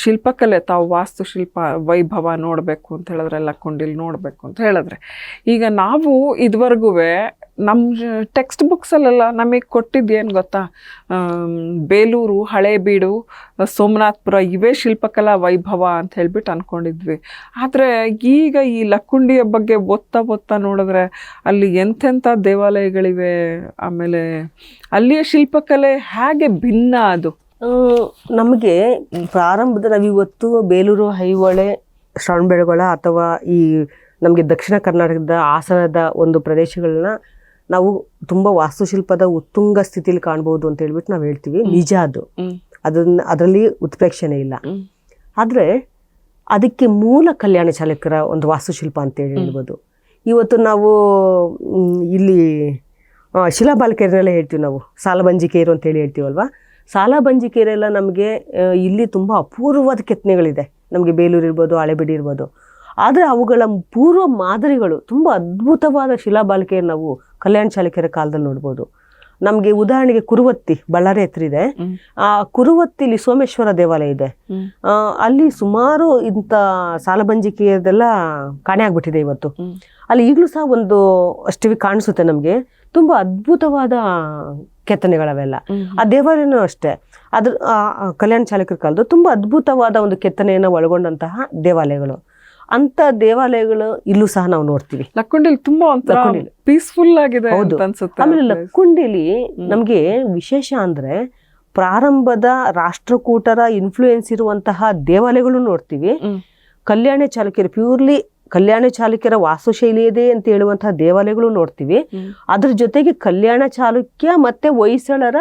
ಶಿಲ್ಪಕಲೆ, ತಾವು ವಾಸ್ತುಶಿಲ್ಪ ವೈಭವ ನೋಡ್ಬೇಕು ಅಂತ ಹೇಳಿದ್ರೆ ಲಕ್ಕುಂಡಿಲಿ ನೋಡ್ಬೇಕು ಅಂತ ಹೇಳಿದ್ರೆ, ಈಗ ನಾವು ಇದುವರೆಗೂ ನಮ್ಮ ಟೆಕ್ಸ್ಟ್ ಬುಕ್ಸಲ್ಲೆಲ್ಲ ನಮಗೆ ಕೊಟ್ಟಿದ್ದೇನು ಗೊತ್ತಾ, ಬೇಲೂರು, ಹಳೇಬೀಡು, ಸೋಮನಾಥ್ಪುರ ಇವೇ ಶಿಲ್ಪಕಲಾ ವೈಭವ ಅಂತ ಹೇಳ್ಬಿಟ್ಟು ಅನ್ಕೊಂಡಿದ್ವಿ. ಆದರೆ ಈಗ ಈ ಲಕ್ಕುಂಡಿಯ ಬಗ್ಗೆ ಒತ್ತ ನೋಡಿದ್ರೆ ಅಲ್ಲಿ ಎಂತೆಂಥ ದೇವಾಲಯಗಳಿವೆ, ಆಮೇಲೆ ಅಲ್ಲಿಯ ಶಿಲ್ಪಕಲೆ ಹೇಗೆ ಭಿನ್ನ ಅದು. ನಮಗೆ ಪ್ರಾರಂಭದ ನಾವಿವತ್ತು ಬೇಲೂರು, ಐಹೊಳೆ, ಶ್ರವಣಬೆಳಗೊಳ ಅಥವಾ ಈ ನಮಗೆ ದಕ್ಷಿಣ ಕರ್ನಾಟಕದ ಹಾಸನದ ಒಂದು ಪ್ರದೇಶಗಳನ್ನ ನಾವು ತುಂಬಾ ವಾಸ್ತುಶಿಲ್ಪದ ಉತ್ತುಂಗ ಸ್ಥಿತಿಲಿ ಕಾಣ್ಬೋದು ಅಂತ ಹೇಳ್ಬಿಟ್ಟು ನಾವು ಹೇಳ್ತೀವಿ. ನಿಜ ಅದು, ಅದರಲ್ಲಿ ಉತ್ಪ್ರೇಕ್ಷಣೆ ಇಲ್ಲ. ಆದ್ರೆ ಅದಕ್ಕೆ ಮೂಲ ಕಲ್ಯಾಣ ಚಾಲುಕ್ಯರ ಒಂದು ವಾಸ್ತುಶಿಲ್ಪ ಅಂತ ಹೇಳ್ಬೋದು. ಇವತ್ತು ನಾವು ಇಲ್ಲಿ ಶಿಲಾಬಾಲಿಕೆಯರನ್ನೆಲ್ಲ ಹೇಳ್ತೀವಿ, ನಾವು ಸಾಲಬಂಜಿಕೆಯರು ಅಂತೇಳಿ ಹೇಳ್ತೀವಲ್ವಾ. ಸಾಲಬಂಜಿಕೆಯರೆಲ್ಲ ನಮಗೆ ಇಲ್ಲಿ ತುಂಬ ಅಪೂರ್ವವಾದ ಕೆತ್ತನೆಗಳಿದೆ. ನಮಗೆ ಬೇಲೂರು ಇರ್ಬೋದು, ಹಳೇಬೀಡು ಇರ್ಬೋದು. ಆದರೆ ಅವುಗಳ ಪೂರ್ವ ಮಾದರಿಗಳು ತುಂಬ ಅದ್ಭುತವಾದ ಶಿಲಾಬಾಲಿಕೆಯನ್ನು ನಾವು ಕಲ್ಯಾಣ ಚಾಲುಕ್ಯರ ಕಾಲದಲ್ಲಿ ನೋಡ್ಬೋದು. ನಮಗೆ ಉದಾಹರಣೆಗೆ ಕುರುವತ್ತಿ, ಬಳ್ಳಾರಿ ಹತ್ರ ಇದೆ. ಆ ಕುರುವತ್ತಿಲಿ ಸೋಮೇಶ್ವರ ದೇವಾಲಯ ಇದೆ. ಅಲ್ಲಿ ಸುಮಾರು ಇಂಥ ಸಾಲಬಂಜಿಕೆಯದೆಲ್ಲ ಕಾಣೆ ಆಗ್ಬಿಟ್ಟಿದೆ ಇವತ್ತು. ಅಲ್ಲಿ ಈಗಲೂ ಸಹ ಒಂದು ಅಷ್ಟಿವಿ ಕಾಣಿಸುತ್ತೆ ನಮಗೆ. ತುಂಬ ಅದ್ಭುತವಾದ ಕೆತ್ತನೆಗಳವೆಲ್ಲ. ಆ ದೇವಾಲಯನೂ ಅಷ್ಟೇ, ಅದ್ರ ಕಲ್ಯಾಣ ಚಾಲುಕ್ಯರ ಕಾಲದ ತುಂಬ ಅದ್ಭುತವಾದ ಒಂದು ಕೆತ್ತನೆಯನ್ನು ಒಳಗೊಂಡಂತಹ ದೇವಾಲಯಗಳು. ಅಂತ ದೇವಾಲಯಗಳು ಇಲ್ಲೂ ಸಹ ನಾವು ನೋಡ್ತೀವಿ. ಲಕ್ಕುಂಡಿಲಿ ತುಂಬಾ ಪೀಸ್ಫುಲ್ ಆಗಿದೆ ಅನ್ಸುತ್ತೆ. ಆಮೇಲೆ ಲಕ್ಕುಂಡಿಲಿ ನಮ್ಗೆ ವಿಶೇಷ ಅಂದ್ರೆ ಪ್ರಾರಂಭದ ರಾಷ್ಟ್ರಕೂಟರ ಇನ್ಫ್ಲೂಯೆನ್ಸ್ ಇರುವಂತಹ ದೇವಾಲಯಗಳು ನೋಡ್ತೀವಿ. ಕಲ್ಯಾಣ ಚಾಲುಕ್ಯರು ಪ್ಯೂರ್ಲಿ ಕಲ್ಯಾಣ ಚಾಲುಕ್ಯರ ವಾಸ್ತುಶೈಲಿಯದೇ ಅಂತ ಹೇಳುವಂತಹ ದೇವಾಲಯಗಳು ನೋಡ್ತೀವಿ. ಅದ್ರ ಜೊತೆಗೆ ಕಲ್ಯಾಣ ಚಾಲುಕ್ಯ ಮತ್ತೆ ಹೊಯ್ಸಳರ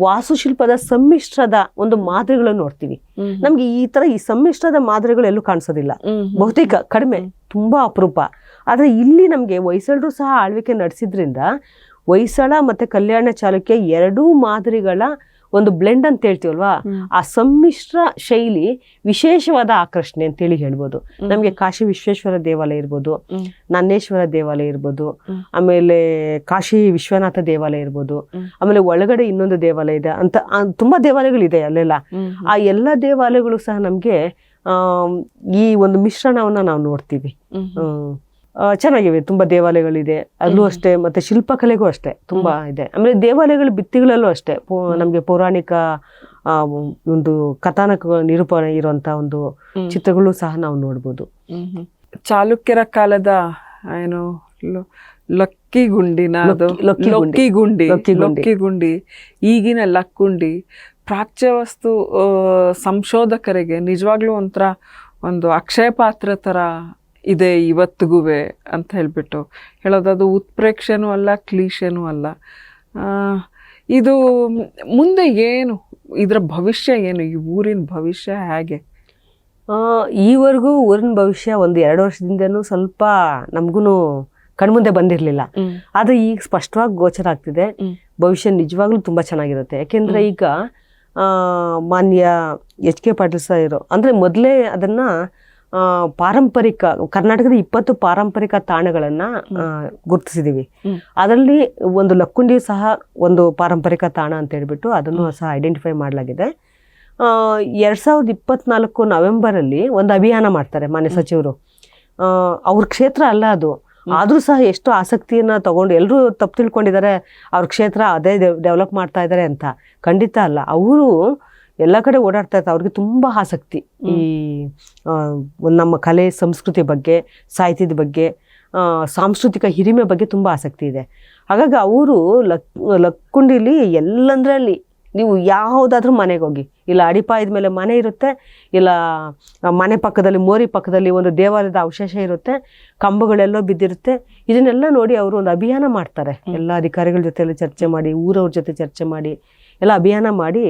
ವಾಸ್ತುಶಿಲ್ಪದ ಸಮ್ಮಿಶ್ರದ ಒಂದು ಮಾದರಿಗಳನ್ನು ನೋಡ್ತೀವಿ. ನಮ್ಗೆ ಈ ಸಮ್ಮಿಶ್ರದ ಮಾದರಿಗಳು ಎಲ್ಲೂ ಕಾಣಿಸೋದಿಲ್ಲ, ಬಹುತೇಕ ಕಡಿಮೆ, ತುಂಬಾ ಅಪರೂಪ. ಆದ್ರೆ ಇಲ್ಲಿ ನಮ್ಗೆ ಹೊಯ್ಸಳರು ಸಹ ಆಳ್ವಿಕೆ ನಡೆಸಿದ್ರಿಂದ ಹೊಯ್ಸಳ ಮತ್ತೆ ಕಲ್ಯಾಣ ಚಾಲುಕ್ಯ ಎರಡೂ ಮಾದರಿಗಳ ಒಂದು ಬ್ಲೆಂಡ್ ಅಂತ ಹೇಳ್ತೀವಲ್ವಾ, ಆ ಸಮ್ಮಿಶ್ರ ಶೈಲಿ ವಿಶೇಷವಾದ ಆಕರ್ಷಣೆ ಅಂತೇಳಿ ಹೇಳ್ಬೋದು. ನಮ್ಗೆ ಕಾಶಿ ವಿಶ್ವೇಶ್ವರ ದೇವಾಲಯ ಇರ್ಬೋದು, ನನ್ನೇಶ್ವರ ದೇವಾಲಯ ಇರ್ಬೋದು, ಆಮೇಲೆ ಕಾಶಿ ವಿಶ್ವನಾಥ ದೇವಾಲಯ ಇರ್ಬೋದು, ಆಮೇಲೆ ಒಳಗಡೆ ಇನ್ನೊಂದು ದೇವಾಲಯ ಇದೆ ಅಂತ ತುಂಬಾ ದೇವಾಲಯಗಳಿದೆ ಅಲ್ಲೆಲ್ಲ. ಆ ಎಲ್ಲ ದೇವಾಲಯಗಳು ಸಹ ನಮ್ಗೆ ಈ ಒಂದು ಮಿಶ್ರಣವನ್ನ ನಾವು ನೋಡ್ತೀವಿ. ಚೆನ್ನಾಗಿವೆ, ತುಂಬಾ ದೇವಾಲಯಗಳಿದೆ ಅಲ್ಲೂ ಅಷ್ಟೇ. ಮತ್ತೆ ಶಿಲ್ಪಕಲೆಗೂ ಅಷ್ಟೇ ತುಂಬಾ ಇದೆ. ಆಮೇಲೆ ದೇವಾಲಯಗಳ ಭಿತ್ತಿಗಳಲ್ಲೂ ಅಷ್ಟೇ ನಮ್ಗೆ ಪೌರಾಣಿಕ ಒಂದು ಕಥಾನಕ ನಿರೂಪಣೆ ಇರುವಂತ ಒಂದು ಚಿತ್ರಗಳು ಸಹ ನಾವು ನೋಡ್ಬೋದು. ಚಾಲುಕ್ಯರ ಕಾಲದ ಏನು ಲೊಕ್ಕಿಗುಂಡಿ, ಈಗಿನ ಲಕ್ಕುಂಡಿ ಪ್ರಾಚ್ಯ ವಸ್ತು ಸಂಶೋಧಕರಿಗೆ ನಿಜವಾಗ್ಲೂ ಒಂದು ಅಕ್ಷಯ ಪಾತ್ರ ತರ ಇದೆ ಇವತ್ತಿಗೂ ಅಂತ ಹೇಳ್ಬಿಟ್ಟು ಹೇಳೋದು. ಅದು ಉತ್ಪ್ರೇಕ್ಷೆನೂ ಅಲ್ಲ, ಕ್ಲೀಶೆನೂ ಅಲ್ಲ. ಇದು ಮುಂದೆ ಏನು, ಇದರ ಭವಿಷ್ಯ ಏನು, ಈ ಊರಿನ ಭವಿಷ್ಯ ಹೇಗೆ? ಈವರೆಗೂ ಊರಿನ ಭವಿಷ್ಯ 1-2 ವರ್ಷದಿಂದನೂ ಸ್ವಲ್ಪ ನಮಗೂ ಕಣ್ಮುಂದೆ ಬಂದಿರಲಿಲ್ಲ. ಆದರೆ ಈಗ ಸ್ಪಷ್ಟವಾಗಿ ಗೋಚರ ಆಗ್ತಿದೆ. ಭವಿಷ್ಯ ನಿಜವಾಗ್ಲೂ ತುಂಬ ಚೆನ್ನಾಗಿರುತ್ತೆ. ಯಾಕೆಂದರೆ ಈಗ ಮಾನ್ಯ H.K. ಪಾಟೀಲ್ ಸರ್ ಅಂದರೆ ಮೊದಲೇ ಅದನ್ನು ಪಾರಂಪರಿಕ ಕರ್ನಾಟಕದ 20 ಪಾರಂಪರಿಕ ತಾಣಗಳನ್ನು ಗುರುತಿಸಿದ್ದೀವಿ. ಅದರಲ್ಲಿ ಒಂದು ಲಕ್ಕುಂಡಿಯು ಸಹ ಒಂದು ಪಾರಂಪರಿಕ ತಾಣ ಅಂತ ಹೇಳ್ಬಿಟ್ಟು ಅದನ್ನು ಸಹ ಐಡೆಂಟಿಫೈ ಮಾಡಲಾಗಿದೆ. 2024 ನವೆಂಬರಲ್ಲಿ ಒಂದು ಅಭಿಯಾನ ಮಾಡ್ತಾರೆ ಮಾನ್ಯ ಸಚಿವರು. ಅವ್ರ ಕ್ಷೇತ್ರ ಅಲ್ಲ ಅದು, ಆದರೂ ಸಹ ಎಷ್ಟು ಆಸಕ್ತಿಯನ್ನು ತಗೊಂಡು ಎಲ್ಲರೂ ತಪ್ಪು ತಿಳ್ಕೊಂಡಿದ್ದಾರೆ ಅವ್ರ ಕ್ಷೇತ್ರ ಅದೇ ಡೆವಲಪ್ ಮಾಡ್ತಾ ಇದ್ದಾರೆ ಅಂತ. ಖಂಡಿತ ಅಲ್ಲ. ಅವರು ಎಲ್ಲ ಕಡೆ ಓಡಾಡ್ತಾ ಇರ್ತಾರೆ. ಅವ್ರಿಗೆ ತುಂಬ ಆಸಕ್ತಿ ಈ ನಮ್ಮ ಕಲೆ ಸಂಸ್ಕೃತಿ ಬಗ್ಗೆ, ಸಾಹಿತ್ಯದ ಬಗ್ಗೆ, ಸಾಂಸ್ಕೃತಿಕ ಹಿರಿಮೆ ಬಗ್ಗೆ ತುಂಬ ಆಸಕ್ತಿ ಇದೆ. ಹಾಗಾಗಿ ಅವರು ಲಕ್ಕುಂಡಿಲಿ ಎಲ್ಲಂದ್ರಲ್ಲಿ ನೀವು ಯಾವುದಾದ್ರೂ ಮನೆಗೆ ಹೋಗಿ, ಇಲ್ಲ ಅಡಿಪಾಯದ ಮೇಲೆ ಮನೆ ಇರುತ್ತೆ, ಇಲ್ಲ ಮನೆ ಪಕ್ಕದಲ್ಲಿ ಮೋರಿ ಪಕ್ಕದಲ್ಲಿ ಒಂದು ದೇವಾಲಯದ ಅವಶೇಷ ಇರುತ್ತೆ, ಕಂಬಗಳೆಲ್ಲೋ ಬಿದ್ದಿರುತ್ತೆ. ಇದನ್ನೆಲ್ಲ ನೋಡಿ ಅವರು ಒಂದು ಅಭಿಯಾನ ಮಾಡ್ತಾರೆ. ಎಲ್ಲ ಅಧಿಕಾರಿಗಳ ಜೊತೆ ಎಲ್ಲ ಚರ್ಚೆ ಮಾಡಿ, ಊರವ್ರ ಜೊತೆ ಚರ್ಚೆ ಮಾಡಿ ಎಲ್ಲ ಅಭಿಯಾನ ಮಾಡಿ,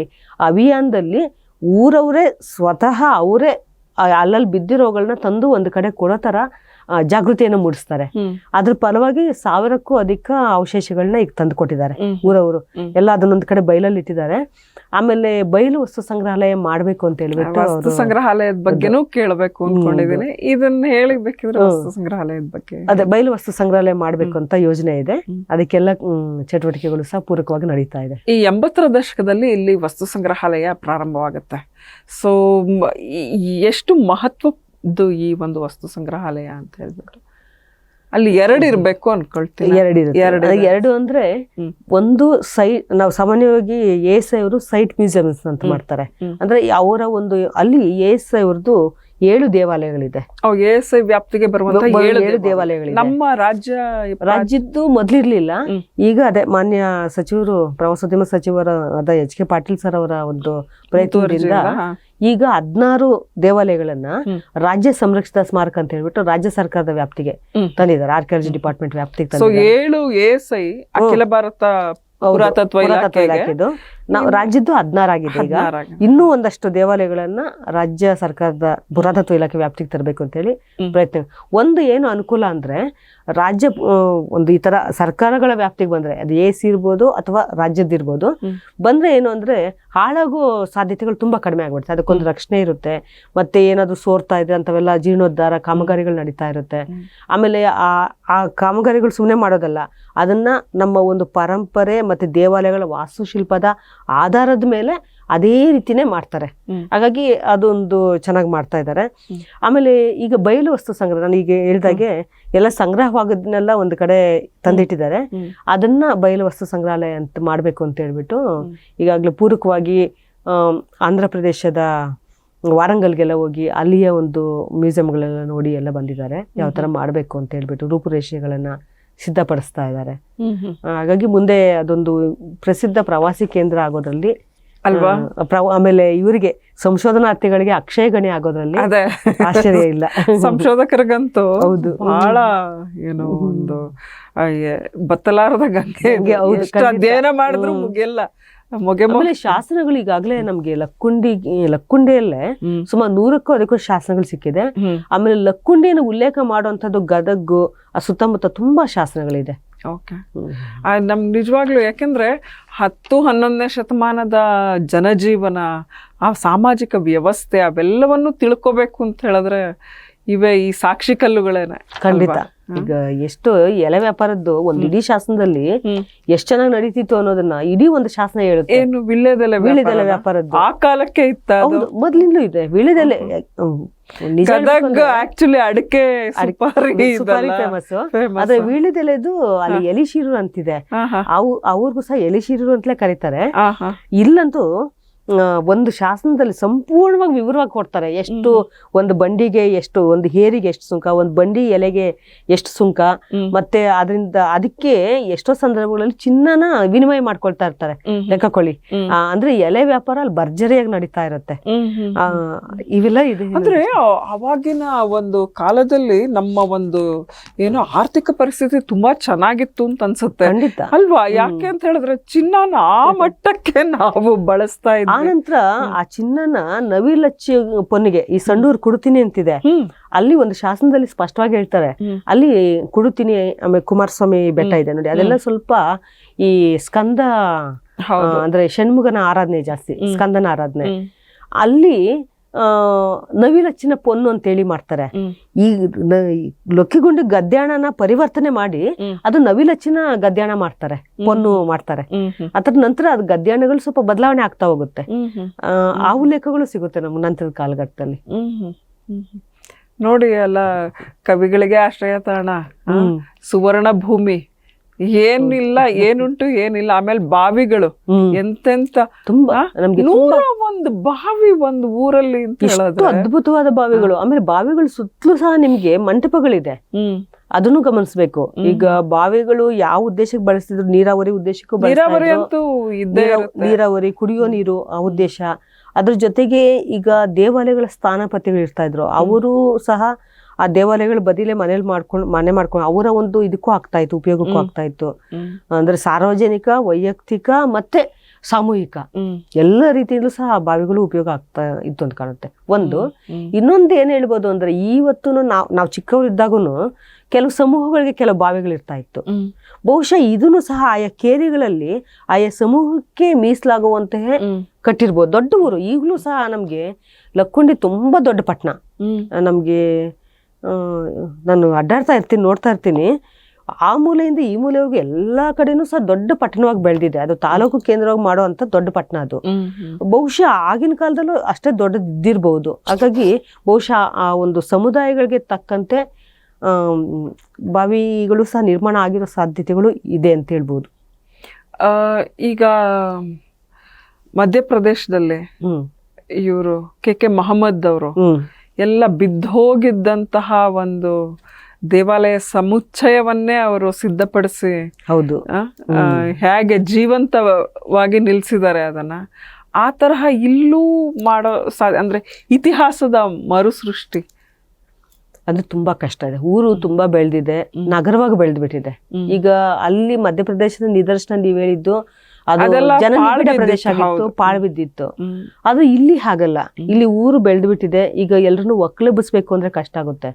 ಅಭಿಯಾನದಲ್ಲಿ ಊರವರೇ ಸ್ವತಃ ಅವರೇ ಅಲ್ಲಲ್ಲಿ ಬಿದ್ದಿರೋಗಳನ್ನ ತಂದು ಒಂದು ಕಡೆ ಕೊಡೋ ಥರ ಜಾಗೃತಿಯನ್ನು ಮೂಡಿಸ್ತಾರೆ. ಅದ್ರ ಫಲವಾಗಿ 1000ಕ್ಕೂ ಅಧಿಕ ಅವಶೇಷಗಳನ್ನ ಈಗ ತಂದು ಕೊಟ್ಟಿದ್ದಾರೆ ಊರವರು. ಎಲ್ಲ ಅದನ್ನೊಂದು ಕಡೆ ಬಯಲಲ್ಲಿ ಇಟ್ಟಿದ್ದಾರೆ. ಆಮೇಲೆ ಬಯಲು ವಸ್ತು ಸಂಗ್ರಹಾಲಯ ಮಾಡ್ಬೇಕು ಅಂತ ಹೇಳ್ಬಿಟ್ಟು ವಸ್ತು ಸಂಗ್ರಹಾಲಯದ ಬಗ್ಗೆನೂ ಕೇಳಬೇಕು ಅನ್ಕೊಂಡಿದ್ದೀನಿ. ಇದನ್ನ ಹೇಳಿಬೇಕಿದ್ರೆ ವಸ್ತು ಸಂಗ್ರಹಾಲಯದ ಬಗ್ಗೆ ಅದೇ ಬಯಲು ವಸ್ತು ಸಂಗ್ರಹಾಲಯ ಮಾಡ್ಬೇಕು ಅಂತ ಯೋಜನೆ ಇದೆ. ಅದಕ್ಕೆಲ್ಲ ಚಟುವಟಿಕೆಗಳು ಸಹ ಪೂರಕವಾಗಿ ನಡೀತಾ ಇದೆ. ಈ 80ರ ದಶಕದಲ್ಲಿ ಇಲ್ಲಿ ವಸ್ತು ಸಂಗ್ರಹಾಲಯ ಪ್ರಾರಂಭವಾಗುತ್ತೆ. ಸೊ ಎಷ್ಟು ಮಹತ್ವದ್ದು ಈ ಒಂದು ವಸ್ತು ಸಂಗ್ರಹಾಲಯ ಅಂತ ಹೇಳ್ಬಿಟ್ಟು ಅಲ್ಲಿ 2 ಇರ್ಬೇಕು ಅನ್ಕೊಳ್ತೀನಿ. 2 ಅಂದ್ರೆ ಒಂದು ಸೈಟ್, ನಾವು ಸಾಮಾನ್ಯವಾಗಿ ASI ಅವರು ಸೈಟ್ ಮ್ಯೂಸಿಯಮ್ಸ್ ಅಂತ ಮಾಡ್ತಾರೆ. ಅಂದ್ರೆ ಅವರ ಒಂದು ಅಲ್ಲಿ ASI ಅವ್ರದ್ದು 7 ದೇವಾಲಯಗಳಿದೆ. ASI ವ್ಯಾಪ್ತಿಗೆ ಬರುವಂತ 7 ದೇವಾಲಯಗಳಿದೆ. ನಮ್ಮ ರಾಜ್ಯದ್ದು ಮೊದ್ಲಿರ್ಲಿಲ್ಲ. ಈಗ ಅದೇ ಮಾನ್ಯ ಸಚಿವರು, ಪ್ರವಾಸೋದ್ಯಮ ಸಚಿವರಾದ H.K. ಪಾಟೀಲ್ ಸರ್ ಅವರ ಒಂದು ಪ್ರಯತ್ನದಿಂದ ಈಗ 16 ದೇವಾಲಯಗಳನ್ನ ರಾಜ್ಯ ಸಂರಕ್ಷಿತ ಸ್ಮಾರಕ ಅಂತ ಹೇಳ್ಬಿಟ್ಟು ರಾಜ್ಯ ಸರ್ಕಾರದ ವ್ಯಾಪ್ತಿಗೆ ತಂದಿದ್ದಾರೆ. ಆರ್ಕಿಯಾಲಜಿ ಡಿಪಾರ್ಟ್ಮೆಂಟ್ ವ್ಯಾಪ್ತಿಗೆ ತಂದಿದ್ದಾರೆ. 7 ASI ಅಖಿಲ ಭಾರತ ಪುರಾತತ್ವ ಇಲಾಖೆದು ರಾಜ್ಯದ್ದು 16 ಆಗಿದೆ. ಈಗ ಇನ್ನೂ ಒಂದಷ್ಟು ದೇವಾಲಯಗಳನ್ನ ರಾಜ್ಯ ಸರ್ಕಾರದ ಪುರಾತತ್ವ ಇಲಾಖೆ ವ್ಯಾಪ್ತಿಗೆ ತರಬೇಕು ಅಂತ ಹೇಳಿ ಪ್ರಯತ್ನ. ಒಂದು ಏನು ಅನುಕೂಲ ಅಂದ್ರೆ ರಾಜ್ಯ ಒಂದು ಈ ತರ ಸರ್ಕಾರಗಳ ವ್ಯಾಪ್ತಿಗೆ ಬಂದ್ರೆ ಅದು ASI ಇರ್ಬೋದು ಅಥವಾ ರಾಜ್ಯದ್ದಿರ್ಬೋದು, ಬಂದ್ರೆ ಏನು ಅಂದ್ರೆ ಹಾಳಾಗೋ ಸಾಧ್ಯತೆಗಳು ತುಂಬಾ ಕಡಿಮೆ ಆಗ್ಬಿಡುತ್ತೆ. ಅದಕ್ಕೊಂದು ರಕ್ಷಣೆ ಇರುತ್ತೆ. ಮತ್ತೆ ಏನಾದ್ರು ಸೋರ್ತಾ ಇದೆ ಅಂತವೆಲ್ಲ ಜೀರ್ಣೋದ್ಧಾರ ಕಾಮಗಾರಿಗಳು ನಡೀತಾ ಇರುತ್ತೆ. ಆಮೇಲೆ ಆ ಕಾಮಗಾರಿಗಳು ಸುಮ್ಮನೆ ಮಾಡೋದಲ್ಲ, ಅದನ್ನ ನಮ್ಮ ಒಂದು ಪರಂಪರೆ ಮತ್ತೆ ದೇವಾಲಯಗಳ ವಾಸ್ತುಶಿಲ್ಪದ ಆಧಾರದ ಮೇಲೆ ಅದೇ ರೀತಿನೇ ಮಾಡ್ತಾರೆ. ಹಾಗಾಗಿ ಅದೊಂದು ಚೆನ್ನಾಗಿ ಮಾಡ್ತಾ ಇದ್ದಾರೆ. ಆಮೇಲೆ ಈಗ ಬಯಲು ವಸ್ತು ಸಂಗ್ರಹ, ನಾನು ಈಗ ಹೇಳಿದಾಗೆ ಎಲ್ಲ ಸಂಗ್ರಹವಾಗೋದನ್ನೆಲ್ಲ ಒಂದು ಕಡೆ ತಂದಿಟ್ಟಿದ್ದಾರೆ. ಅದನ್ನ ಬಯಲು ವಸ್ತು ಸಂಗ್ರಹಾಲಯ ಅಂತ ಮಾಡಬೇಕು ಅಂತ ಹೇಳ್ಬಿಟ್ಟು ಈಗಾಗಲೇ ಪೂರಕವಾಗಿ ಆಂಧ್ರ ಪ್ರದೇಶದ ವಾರಂಗಲ್ಗೆಲ್ಲ ಹೋಗಿ ಅಲ್ಲಿಯ ಒಂದು ಮ್ಯೂಸಿಯಂಗಳೆಲ್ಲ ನೋಡಿ ಎಲ್ಲ ಬಂದಿದ್ದಾರೆ. ಯಾವ ಥರ ಮಾಡಬೇಕು ಅಂತ ಹೇಳ್ಬಿಟ್ಟು ರೂಪುರೇಷೆಗಳನ್ನ ಸಿದ್ಧಪಡಿಸ್ತಾ ಇದ್ದಾರೆ. ಹಾಗಾಗಿ ಮುಂದೆ ಅದೊಂದು ಪ್ರಸಿದ್ಧ ಪ್ರವಾಸಿ ಕೇಂದ್ರ ಆಗೋದ್ರಲ್ಲಿ ಅಲ್ವಾ, ಆಮೇಲೆ ಇವರಿಗೆ ಸಂಶೋಧನಾರ್ಥಿಗಳಿಗೆ ಅಕ್ಷಯ ಗಣಿ ಆಗೋದ್ರಲ್ಲಿ ಆಶ್ಚರ್ಯ ಇಲ್ಲ. ಸಂಶೋಧಕರಿಗಂತೂ ಹೌದು ಬಹಳ ಏನು ಒಂದು ಬತ್ತಲಾರದ ಗಂಗೆ, ಅಧ್ಯಯನ ಮಾಡಿದ್ರು ಮುಗಿಯಲ್ಲ. ಆಮೇಲೆ ಶಾಸನಗಳು ಈಗಾಗಲೇ ನಮ್ಗೆ ಲಕ್ಕುಂಡಿಯಲ್ಲೇ ಸುಮಾರು 100ಕ್ಕೂ ಅದಕ್ಕೂ ಶಾಸನಗಳು ಸಿಕ್ಕಿದೆ. ಆಮೇಲೆ ಲಕ್ಕುಂಡಿಯನ್ನು ಉಲ್ಲೇಖ ಮಾಡುವಂತದ್ದು ಗದಗು ಆ ಸುತ್ತಮುತ್ತ ತುಂಬಾ ಶಾಸನಗಳಿದೆ. ಓಕೆ, ನಮ್ ನಿಜವಾಗ್ಲು ಯಾಕೆಂದ್ರೆ 10-11ನೇ ಶತಮಾನದ ಜನಜೀವನ, ಆ ಸಾಮಾಜಿಕ ವ್ಯವಸ್ಥೆ ಅವೆಲ್ಲವನ್ನು ತಿಳ್ಕೊಬೇಕು ಅಂತ ಹೇಳಿದ್ರೆ ಇವೇ ಈ ಸಾಕ್ಷಿ ಕಲ್ಲುಗಳೇನೆ. ಖಂಡಿತ. ಈಗ ಎಷ್ಟು ಎಲೆ ವ್ಯಾಪಾರದ್ದು ಒಂದು ಇಡೀ ಶಾಸನದಲ್ಲಿ ಎಷ್ಟು ಚೆನ್ನಾಗಿ ನಡೀತಿತ್ತು ಅನ್ನೋದನ್ನ ಇಡೀ ಒಂದು ಶಾಸನ ಹೇಳುತ್ತೆ. ಏನು ವೀಳ್ಯದೆಲೆ ವ್ಯಾಪಾರದ್ದು ಆ ಕಾಲಕ್ಕೆ ಇತ್ತ, ಮೊದ್ಲಿಂದಲೂ ಇದೆ ವೀಳ್ಯದೆಲೆ. ಗದಗ ಆಕ್ಚುಲಿ ಅಡಿಕೆ ಸುಪಾರಿ ಫೇಮಸ್. ಆದ್ರೆ ವೀಳ್ಯದೆಲೆದು ಅಲ್ಲಿ ಎಲಿಶೀರು ಅಂತಿದೆ, ಅವ್ರಿಗೂ ಸಹ ಎಲಿಶೀರು ಅಂತಲೇ ಕರೀತಾರೆ. ಇಲ್ಲಂತೂ ಒಂದು ಶಾಸನದಲ್ಲಿ ಸಂಪೂರ್ಣವಾಗಿ ವಿವರವಾಗಿ ಕೊಡ್ತಾರೆ. ಎಷ್ಟು ಒಂದು ಬಂಡಿಗೆ ಎಷ್ಟು, ಒಂದು ಹೇರಿಗೆ ಎಷ್ಟು ಸುಂಕ, ಒಂದು ಬಂಡಿ ಎಲೆಗೆ ಎಷ್ಟು ಸುಂಕ, ಮತ್ತೆ ಅದಕ್ಕೆ ಎಷ್ಟೋ ಸಂದರ್ಭಗಳಲ್ಲಿ ಚಿನ್ನನ ವಿನಿಮಯ ಮಾಡ್ಕೊಳ್ತಾ ಇರ್ತಾರೆ. ಲೆಕ್ಕಕೊಳ್ಳಿ, ಅಂದ್ರೆ ಎಲೆ ವ್ಯಾಪಾರ ಅಲ್ಲಿ ಭರ್ಜರಿಯಾಗಿ ನಡೀತಾ ಇರುತ್ತೆ. ಇವೆಲ್ಲ ಇದೆ. ಅಂದ್ರೆ ಅವಾಗಿನ ಒಂದು ಕಾಲದಲ್ಲಿ ನಮ್ಮ ಒಂದು ಏನೋ ಆರ್ಥಿಕ ಪರಿಸ್ಥಿತಿ ತುಂಬಾ ಚೆನ್ನಾಗಿತ್ತು ಅಂತ ಅನ್ಸುತ್ತೆ. ಖಂಡಿತ ಅಲ್ವಾ? ಯಾಕೆ ಅಂತ ಹೇಳಿದ್ರೆ ಚಿನ್ನನ ಆ ಮಟ್ಟಕ್ಕೆ ನಾವು ಬಳಸ್ತಾ ಇದ್ವಿ. ಆನಂತರ ಆ ಚಿನ್ನನ ನವಿಲಚ್ಚಿ ಪೊನ್ನಿಗೆ ಈ ಸಂಡೂರು ಕುಡುತೀನಿ ಅಂತಿದೆ, ಅಲ್ಲಿ ಒಂದು ಶಾಸನದಲ್ಲಿ ಸ್ಪಷ್ಟವಾಗಿ ಹೇಳ್ತಾರೆ, ಅಲ್ಲಿ ಕುಡುತೀನಿ. ಆಮೇಲೆ ಕುಮಾರಸ್ವಾಮಿ ಬೆಟ್ಟ ಇದೆ ನೋಡಿ, ಅದೆಲ್ಲ ಸ್ವಲ್ಪ ಈ ಸ್ಕಂದ ಅಂದ್ರೆ ಷಣ್ಮುಗನ ಆರಾಧನೆ ಜಾಸ್ತಿ, ಸ್ಕಂದನ ಆರಾಧನೆ. ಅಲ್ಲಿ ನವಿಲಚ್ಚಿನ ಪೊನ್ನು ಅಂತೇಳಿ ಮಾಡ್ತಾರೆ. ಈ ಲೊಕ್ಕಿಗುಂಡಿ ಗದ್ಯಾಣನ ಪರಿವರ್ತನೆ ಮಾಡಿ ಅದು ನವಿಲಚ್ಚಿನ ಗದ್ಯಾಣ ಮಾಡ್ತಾರೆ, ಪೊನ್ನು ಮಾಡ್ತಾರೆ. ಅದ್ರ ನಂತರ ಅದು ಗದ್ಯಾಣಗಳು ಸ್ವಲ್ಪ ಬದಲಾವಣೆ ಆಗ್ತಾ ಹೋಗುತ್ತೆ. ಆ ಉಲ್ಲೇಖಗಳು ಸಿಗುತ್ತೆ ನಮ್ಗೆ ನಂತರದ ಕಾಲಘಟ್ಟದಲ್ಲಿ. ನೋಡಿ ಅಲ್ಲ, ಕವಿಗಳಿಗೆ ಆಶ್ರಯ ತಾಣ, ಸುವರ್ಣ ಭೂಮಿ, ಏನಿಲ್ಲ ಏನುಂಟು ಏನಿಲ್ಲ. ಆಮೇಲೆ ಬಾವಿಗಳು ಎಂತೆಂತ ತುಂಬಾ ನಮ್ಗೆ 101 ಬಾವಿ ಒಂದು ಊರಲ್ಲಿ ಅಂತ ಹೇಳಿದ್ರೆ ಅದ್ಭುತವಾದ ಬಾವಿಗಳು. ಆಮೇಲೆ ಬಾವಿಗಳು ಸುತ್ತಲೂ ಸಹ ನಿಮ್ಗೆ ಮಂಟಪಗಳಿದೆ, ಅದನ್ನು ಗಮನಿಸ್ಬೇಕು. ಈಗ ಬಾವಿಗಳು ಯಾವ ಉದ್ದೇಶಕ್ಕೆ ಬಳಸ್ತಿದ್ರು? ನೀರಾವರಿ ಉದ್ದೇಶಕ್ಕೂ ನೀರಾವರಿ, ಕುಡಿಯೋ ನೀರು ಆ ಉದ್ದೇಶ. ಅದ್ರ ಜೊತೆಗೆ ಈಗ ದೇವಾಲಯಗಳ ಸ್ಥಾನಪತಿಗಳು ಇರ್ತಾ ಇದ್ರು, ಅವರು ಸಹ ಆ ದೇವಾಲಯಗಳ ಬದಿಲೇ ಮನೆ ಮಾಡ್ಕೊಂಡು ಅವರ ಒಂದು ಇದಕ್ಕೂ ಆಗ್ತಾ ಇತ್ತು, ಉಪಯೋಗಕ್ಕೂ ಆಗ್ತಾ ಇತ್ತು. ಅಂದ್ರೆ ಸಾರ್ವಜನಿಕ, ವೈಯಕ್ತಿಕ ಮತ್ತೆ ಸಾಮೂಹಿಕ ಎಲ್ಲ ರೀತಿಯಲ್ಲೂ ಸಹ ಆ ಬಾವಿಗಳು ಉಪಯೋಗ ಆಗ್ತಾ ಇತ್ತು ಅಂತ ಕಾಣುತ್ತೆ. ಇನ್ನೊಂದು ಏನ್ ಹೇಳ್ಬೋದು ಅಂದ್ರೆ, ಇವತ್ತು ನಾವು ಚಿಕ್ಕವರಿದ್ದಾಗೂ ಕೆಲವು ಸಮೂಹಗಳಿಗೆ ಕೆಲವು ಬಾವಿಗಳು ಇರ್ತಾ ಇತ್ತು. ಬಹುಶಃ ಇದನ್ನು ಸಹ ಆಯಾ ಕೇರಿಗಳಲ್ಲಿ ಆಯಾ ಸಮೂಹಕ್ಕೆ ಮೀಸಲಾಗುವಂತಹ ಕಟ್ಟಿರ್ಬೋದು. ದೊಡ್ಡ ಊರು ಈಗಲೂ ಸಹ ನಮ್ಗೆ ಲಕ್ಕುಂಡಿ ತುಂಬಾ ದೊಡ್ಡ ಪಟ್ಟಣ. ನಮ್ಗೆ ನಾನು ಅಡ್ಡಾಡ್ತಾ ಇರ್ತೀನಿ, ನೋಡ್ತಾ ಇರ್ತೀನಿ, ಆ ಮೂಲೆಯಿಂದ ಈ ಮೂಲೆವರೆಗೂ ಎಲ್ಲಾ ಕಡೆನೂ ಸಹ ದೊಡ್ಡ ಪಟ್ಟಣವಾಗಿ ಬೆಳೆದಿದೆ. ಅದು ತಾಲೂಕು ಕೇಂದ್ರವಾಗಿ ಮಾಡುವಂತ ದೊಡ್ಡ ಪಟ್ಟಣ ಅದು. ಬಹುಶಃ ಆಗಿನ ಕಾಲದಲ್ಲೂ ಅಷ್ಟೇ ದೊಡ್ಡದಿರ್ಬಹುದು. ಹಾಗಾಗಿ ಬಹುಶಃ ಆ ಒಂದು ಸಮುದಾಯಗಳಿಗೆ ತಕ್ಕಂತೆ ಬಾವಿಗಳು ಸಹ ನಿರ್ಮಾಣ ಆಗಿರೋ ಸಾಧ್ಯತೆಗಳು ಇದೆ ಅಂತ ಹೇಳ್ಬೋದು. ಈಗ ಮಧ್ಯಪ್ರದೇಶದಲ್ಲಿ ಇವರು ಕೆ ಮಹಮ್ಮದ್ ಅವರು ಎಲ್ಲ ಬಿದ್ದೋಗಿದ್ದಂತಹ ಒಂದು ದೇವಾಲಯ ಸಮುಚ್ಚಯವನ್ನೇ ಅವರು ಸಿದ್ಧಪಡಿಸಿ ಹೌದು ಹೇಗೆ ಜೀವಂತವಾಗಿ ನಿಲ್ಸಿದ್ದಾರೆ ಅದನ್ನ, ಆ ತರಹ ಇಲ್ಲೂ ಮಾಡೋ ಅಂದ್ರೆ ಇತಿಹಾಸದ ಮರುಸೃಷ್ಟಿ ಅಂದ್ರೆ ತುಂಬಾ ಕಷ್ಟ ಇದೆ. ಊರು ತುಂಬಾ ಬೆಳೆದಿದೆ, ನಗರವಾಗಿ ಬೆಳೆದ್ಬಿಟ್ಟಿದೆ. ಈಗ ಅಲ್ಲಿ ಮಧ್ಯಪ್ರದೇಶದ ನಿದರ್ಶನ ನೀವ್ ಹೇಳಿದ್ದು ಅದು ಜನನಿಬಿಡ ಪ್ರದೇಶ ಆಗಿತ್ತು, ಪಾಳು ಬಿದ್ದಿತ್ತು. ಅದು ಇಲ್ಲಿ ಹಾಗಲ್ಲ, ಇಲ್ಲಿ ಊರು ಬೆಳೆದ್ಬಿಟ್ಟಿದೆ. ಈಗ ಎಲ್ರನ್ನೂ ಒಕ್ಕಲೆಬ್ಬಿಸ್ಬೇಕು ಅಂದ್ರೆ ಕಷ್ಟ ಆಗುತ್ತೆ.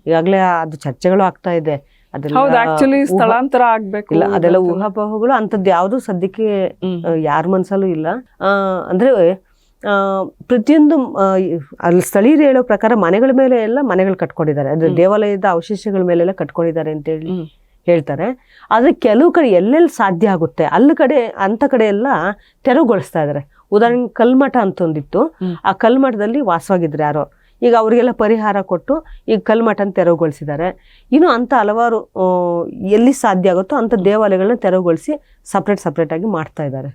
ಈಗಾಗ್ಲೇ ಅದು ಚರ್ಚೆಗಳು ಆಗ್ತಾ ಇದೆ, ಸ್ಥಳಾಂತರ ಆಗ್ಬೇಕು, ಅದೆಲ್ಲ ಊಹಾಪೋಹಗಳು. ಅಂತದ್ದು ಯಾವ್ದು ಸದ್ಯಕ್ಕೆ ಯಾರ ಮನ್ಸಲ್ಲೂ ಇಲ್ಲ. ಅಂದ್ರೆ ಪ್ರತಿಯೊಂದು ಅಲ್ಲಿ ಸ್ಥಳೀಯರು ಹೇಳೋ ಪ್ರಕಾರ ಮನೆಗಳ ಮೇಲೆ ಎಲ್ಲ ಮನೆಗಳು ಕಟ್ಕೊಂಡಿದ್ದಾರೆ, ಅಂದ್ರೆ ದೇವಾಲಯದ ಅವಶೇಷಗಳ ಮೇಲೆಲ್ಲ ಕಟ್ಕೊಂಡಿದ್ದಾರೆ ಅಂತ ಹೇಳಿ ಹೇಳ್ತಾರೆ. ಆದ್ರೆ ಕೆಲವು ಕಡೆ ಎಲ್ಲೆಲ್ಲಿ ಸಾಧ್ಯ ಆಗುತ್ತೆ ಅಂತ ಕಡೆ ಎಲ್ಲ ತೆರವುಗೊಳಿಸ್ತಾ ಇದಾರೆ. ಉದಾಹರಣೆಗೆ ಕಲ್ಮಠ ಅಂತ ಒಂದಿತ್ತು, ಆ ಕಲ್ಮಠದಲ್ಲಿ ವಾಸವಾಗಿದ್ರು ಯಾರೋ, ಈಗ ಅವರಿಗೆಲ್ಲ ಪರಿಹಾರ ಕೊಟ್ಟು ಈಗ ಕಲ್ಮಠನ ತೆರವುಗೊಳಿಸಿದ್ದಾರೆ. ಇನ್ನು ಅಂತ ಹಲವಾರು ಎಲ್ಲಿ ಸಾಧ್ಯ ಆಗುತ್ತೋ ಅಂತ ದೇವಾಲಯಗಳನ್ನ ತೆರವುಗೊಳಿಸಿ ಸಪ್ರೇಟ್ ಆಗಿ ಮಾಡ್ತಾ ಇದ್ದಾರೆ.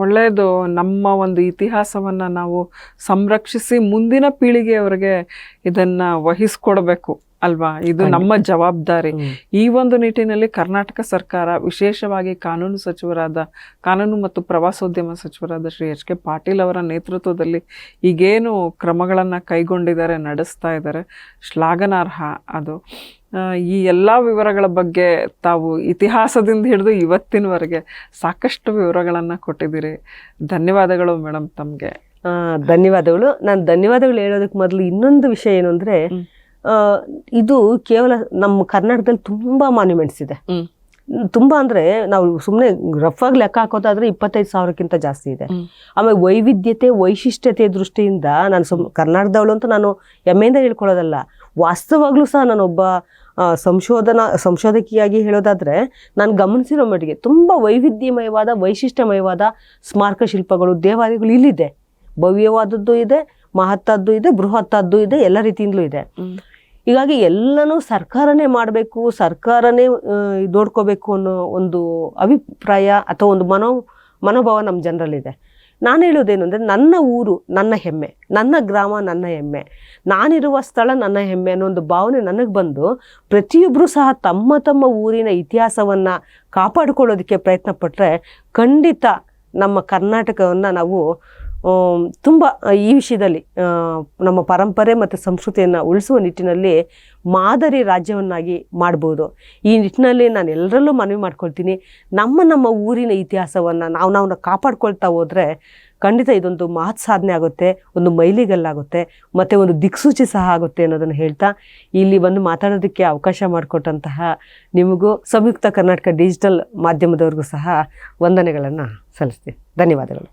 ಒಳ್ಳೆಯದು. ನಮ್ಮ ಒಂದು ಇತಿಹಾಸವನ್ನ ನಾವು ಸಂರಕ್ಷಿಸಿ ಮುಂದಿನ ಪೀಳಿಗೆಯವರಿಗೆ ಇದನ್ನ ವಹಿಸ್ಕೊಡ್ಬೇಕು ಅಲ್ವಾ? ಇದು ನಮ್ಮ ಜವಾಬ್ದಾರಿ. ಈ ಒಂದು ನಿಟ್ಟಿನಲ್ಲಿ ಕರ್ನಾಟಕ ಸರ್ಕಾರ, ವಿಶೇಷವಾಗಿ ಕಾನೂನು ಮತ್ತು ಪ್ರವಾಸೋದ್ಯಮ ಸಚಿವರಾದ ಶ್ರೀ ಎಚ್ ಕೆ ಪಾಟೀಲ್ ಅವರ ನೇತೃತ್ವದಲ್ಲಿ ಈಗೇನು ಕ್ರಮಗಳನ್ನು ಕೈಗೊಂಡಿದ್ದಾರೆ, ನಡೆಸ್ತಾ ಇದ್ದಾರೆ, ಶ್ಲಾಘನಾರ್ಹ ಅದು. ಈ ಎಲ್ಲ ವಿವರಗಳ ಬಗ್ಗೆ ತಾವು ಇತಿಹಾಸದಿಂದ ಹಿಡಿದು ಇವತ್ತಿನವರೆಗೆ ಸಾಕಷ್ಟು ವಿವರಗಳನ್ನು ಕೊಟ್ಟಿದ್ದೀರಿ. ಧನ್ಯವಾದಗಳು ಮೇಡಮ್ ತಮಗೆ. ಧನ್ಯವಾದಗಳು. ನಾನು ಧನ್ಯವಾದಗಳು ಹೇಳೋದಕ್ಕೆ ಮೊದಲು ಇನ್ನೊಂದು ವಿಷಯ ಏನು ಅಂದ್ರೆ, ಇದು ಕೇವಲ ನಮ್ಮ ಕರ್ನಾಟಕದಲ್ಲಿ ತುಂಬಾ ಮಾನ್ಯುಮೆಂಟ್ಸ್ ಇದೆ. ತುಂಬಾ ಅಂದ್ರೆ ನಾವು ಸುಮ್ಮನೆ ರಫ್ ಆಗಿ ಲೆಕ್ಕ ಹಾಕೋದಾದ್ರೆ 25,000ಕ್ಕಿಂತ ಜಾಸ್ತಿ ಇದೆ. ಆಮೇಲೆ ವೈವಿಧ್ಯತೆ, ವೈಶಿಷ್ಟ್ಯತೆ ದೃಷ್ಟಿಯಿಂದ ನಾನು ಕರ್ನಾಟಕದವಳು ಅಂತ ನಾನು ಹೆಮ್ಮೆಯಿಂದ ಹೇಳ್ಕೊಳ್ಳೋದಲ್ಲ, ವಾಸ್ತವಾಗ್ಲೂ ಸಹ ನಾನೊಬ್ಬ ಸಂಶೋಧಕಿಯಾಗಿ ಹೇಳೋದಾದ್ರೆ ನಾನು ಗಮನಿಸಿರೋ ಮಟ್ಟಿಗೆ ತುಂಬಾ ವೈವಿಧ್ಯಮಯವಾದ, ವೈಶಿಷ್ಟ್ಯಮಯವಾದ ಸ್ಮಾರಕ ಶಿಲ್ಪಗಳು, ದೇವಾಲಯಗಳು ಇಲ್ಲಿದೆ. ಭವ್ಯವಾದದ್ದು ಇದೆ, ಮಹತ್ತದ್ದು ಇದೆ, ಬೃಹತ್ತದ್ದು ಇದೆ, ಎಲ್ಲ ರೀತಿಯಿಂದಲೂ ಇದೆ. ಹೀಗಾಗಿ ಎಲ್ಲನೂ ಸರ್ಕಾರನೇ ಮಾಡಬೇಕು, ಸರ್ಕಾರನೇ ನೋಡ್ಕೋಬೇಕು ಅನ್ನೋ ಒಂದು ಅಭಿಪ್ರಾಯ ಅಥವಾ ಒಂದು ಮನೋಭಾವ ನಮ್ಮ ಜನರಲ್ಲಿದೆ. ನಾನು ಹೇಳೋದೇನು ಅಂದರೆ, ನನ್ನ ಊರು ನನ್ನ ಹೆಮ್ಮೆ, ನನ್ನ ಗ್ರಾಮ ನನ್ನ ಹೆಮ್ಮೆ, ನಾನಿರುವ ಸ್ಥಳ ನನ್ನ ಹೆಮ್ಮೆ ಅನ್ನೋ ಒಂದು ಭಾವನೆ ನನಗೆ ಬಂದು ಪ್ರತಿಯೊಬ್ಬರೂ ಸಹ ತಮ್ಮ ತಮ್ಮ ಊರಿನ ಇತಿಹಾಸವನ್ನು ಕಾಪಾಡಿಕೊಳ್ಳೋದಕ್ಕೆ ಪ್ರಯತ್ನ ಪಟ್ಟರೆ ಖಂಡಿತ ನಮ್ಮ ಕರ್ನಾಟಕವನ್ನು ನಾವು ತುಂಬ ಈ ವಿಷಯದಲ್ಲಿ ನಮ್ಮ ಪರಂಪರೆ ಮತ್ತು ಸಂಸ್ಕೃತಿಯನ್ನು ಉಳಿಸುವ ನಿಟ್ಟಿನಲ್ಲಿ ಮಾದರಿ ರಾಜ್ಯವನ್ನಾಗಿ ಮಾಡ್ಬೋದು. ಈ ನಿಟ್ಟಿನಲ್ಲಿ ನಾನು ಎಲ್ಲರಲ್ಲೂ ಮನವಿ ಮಾಡ್ಕೊಳ್ತೀನಿ, ನಮ್ಮ ಊರಿನ ಇತಿಹಾಸವನ್ನು ನಾವು ಕಾಪಾಡ್ಕೊಳ್ತಾ ಹೋದರೆ ಖಂಡಿತ ಇದೊಂದು ಮಹತ್ ಸಾಧನೆ ಆಗುತ್ತೆ, ಒಂದು ಮೈಲಿಗಲ್ಲಾಗುತ್ತೆ, ಮತ್ತು ಒಂದು ದಿಕ್ಸೂಚಿ ಸಹ ಆಗುತ್ತೆ ಅನ್ನೋದನ್ನು ಹೇಳ್ತಾ ಇಲ್ಲಿ ಬಂದು ಮಾತಾಡೋದಕ್ಕೆ ಅವಕಾಶ ಮಾಡಿಕೊಟ್ಟಂತಹ ನಿಮಗೂ ಸಂಯುಕ್ತ ಕರ್ನಾಟಕ ಡಿಜಿಟಲ್ ಮಾಧ್ಯಮದವ್ರಿಗೂ ಸಹ ವಂದನೆಗಳನ್ನು ಸಲ್ಲಿಸ್ತೀನಿ. ಧನ್ಯವಾದಗಳು.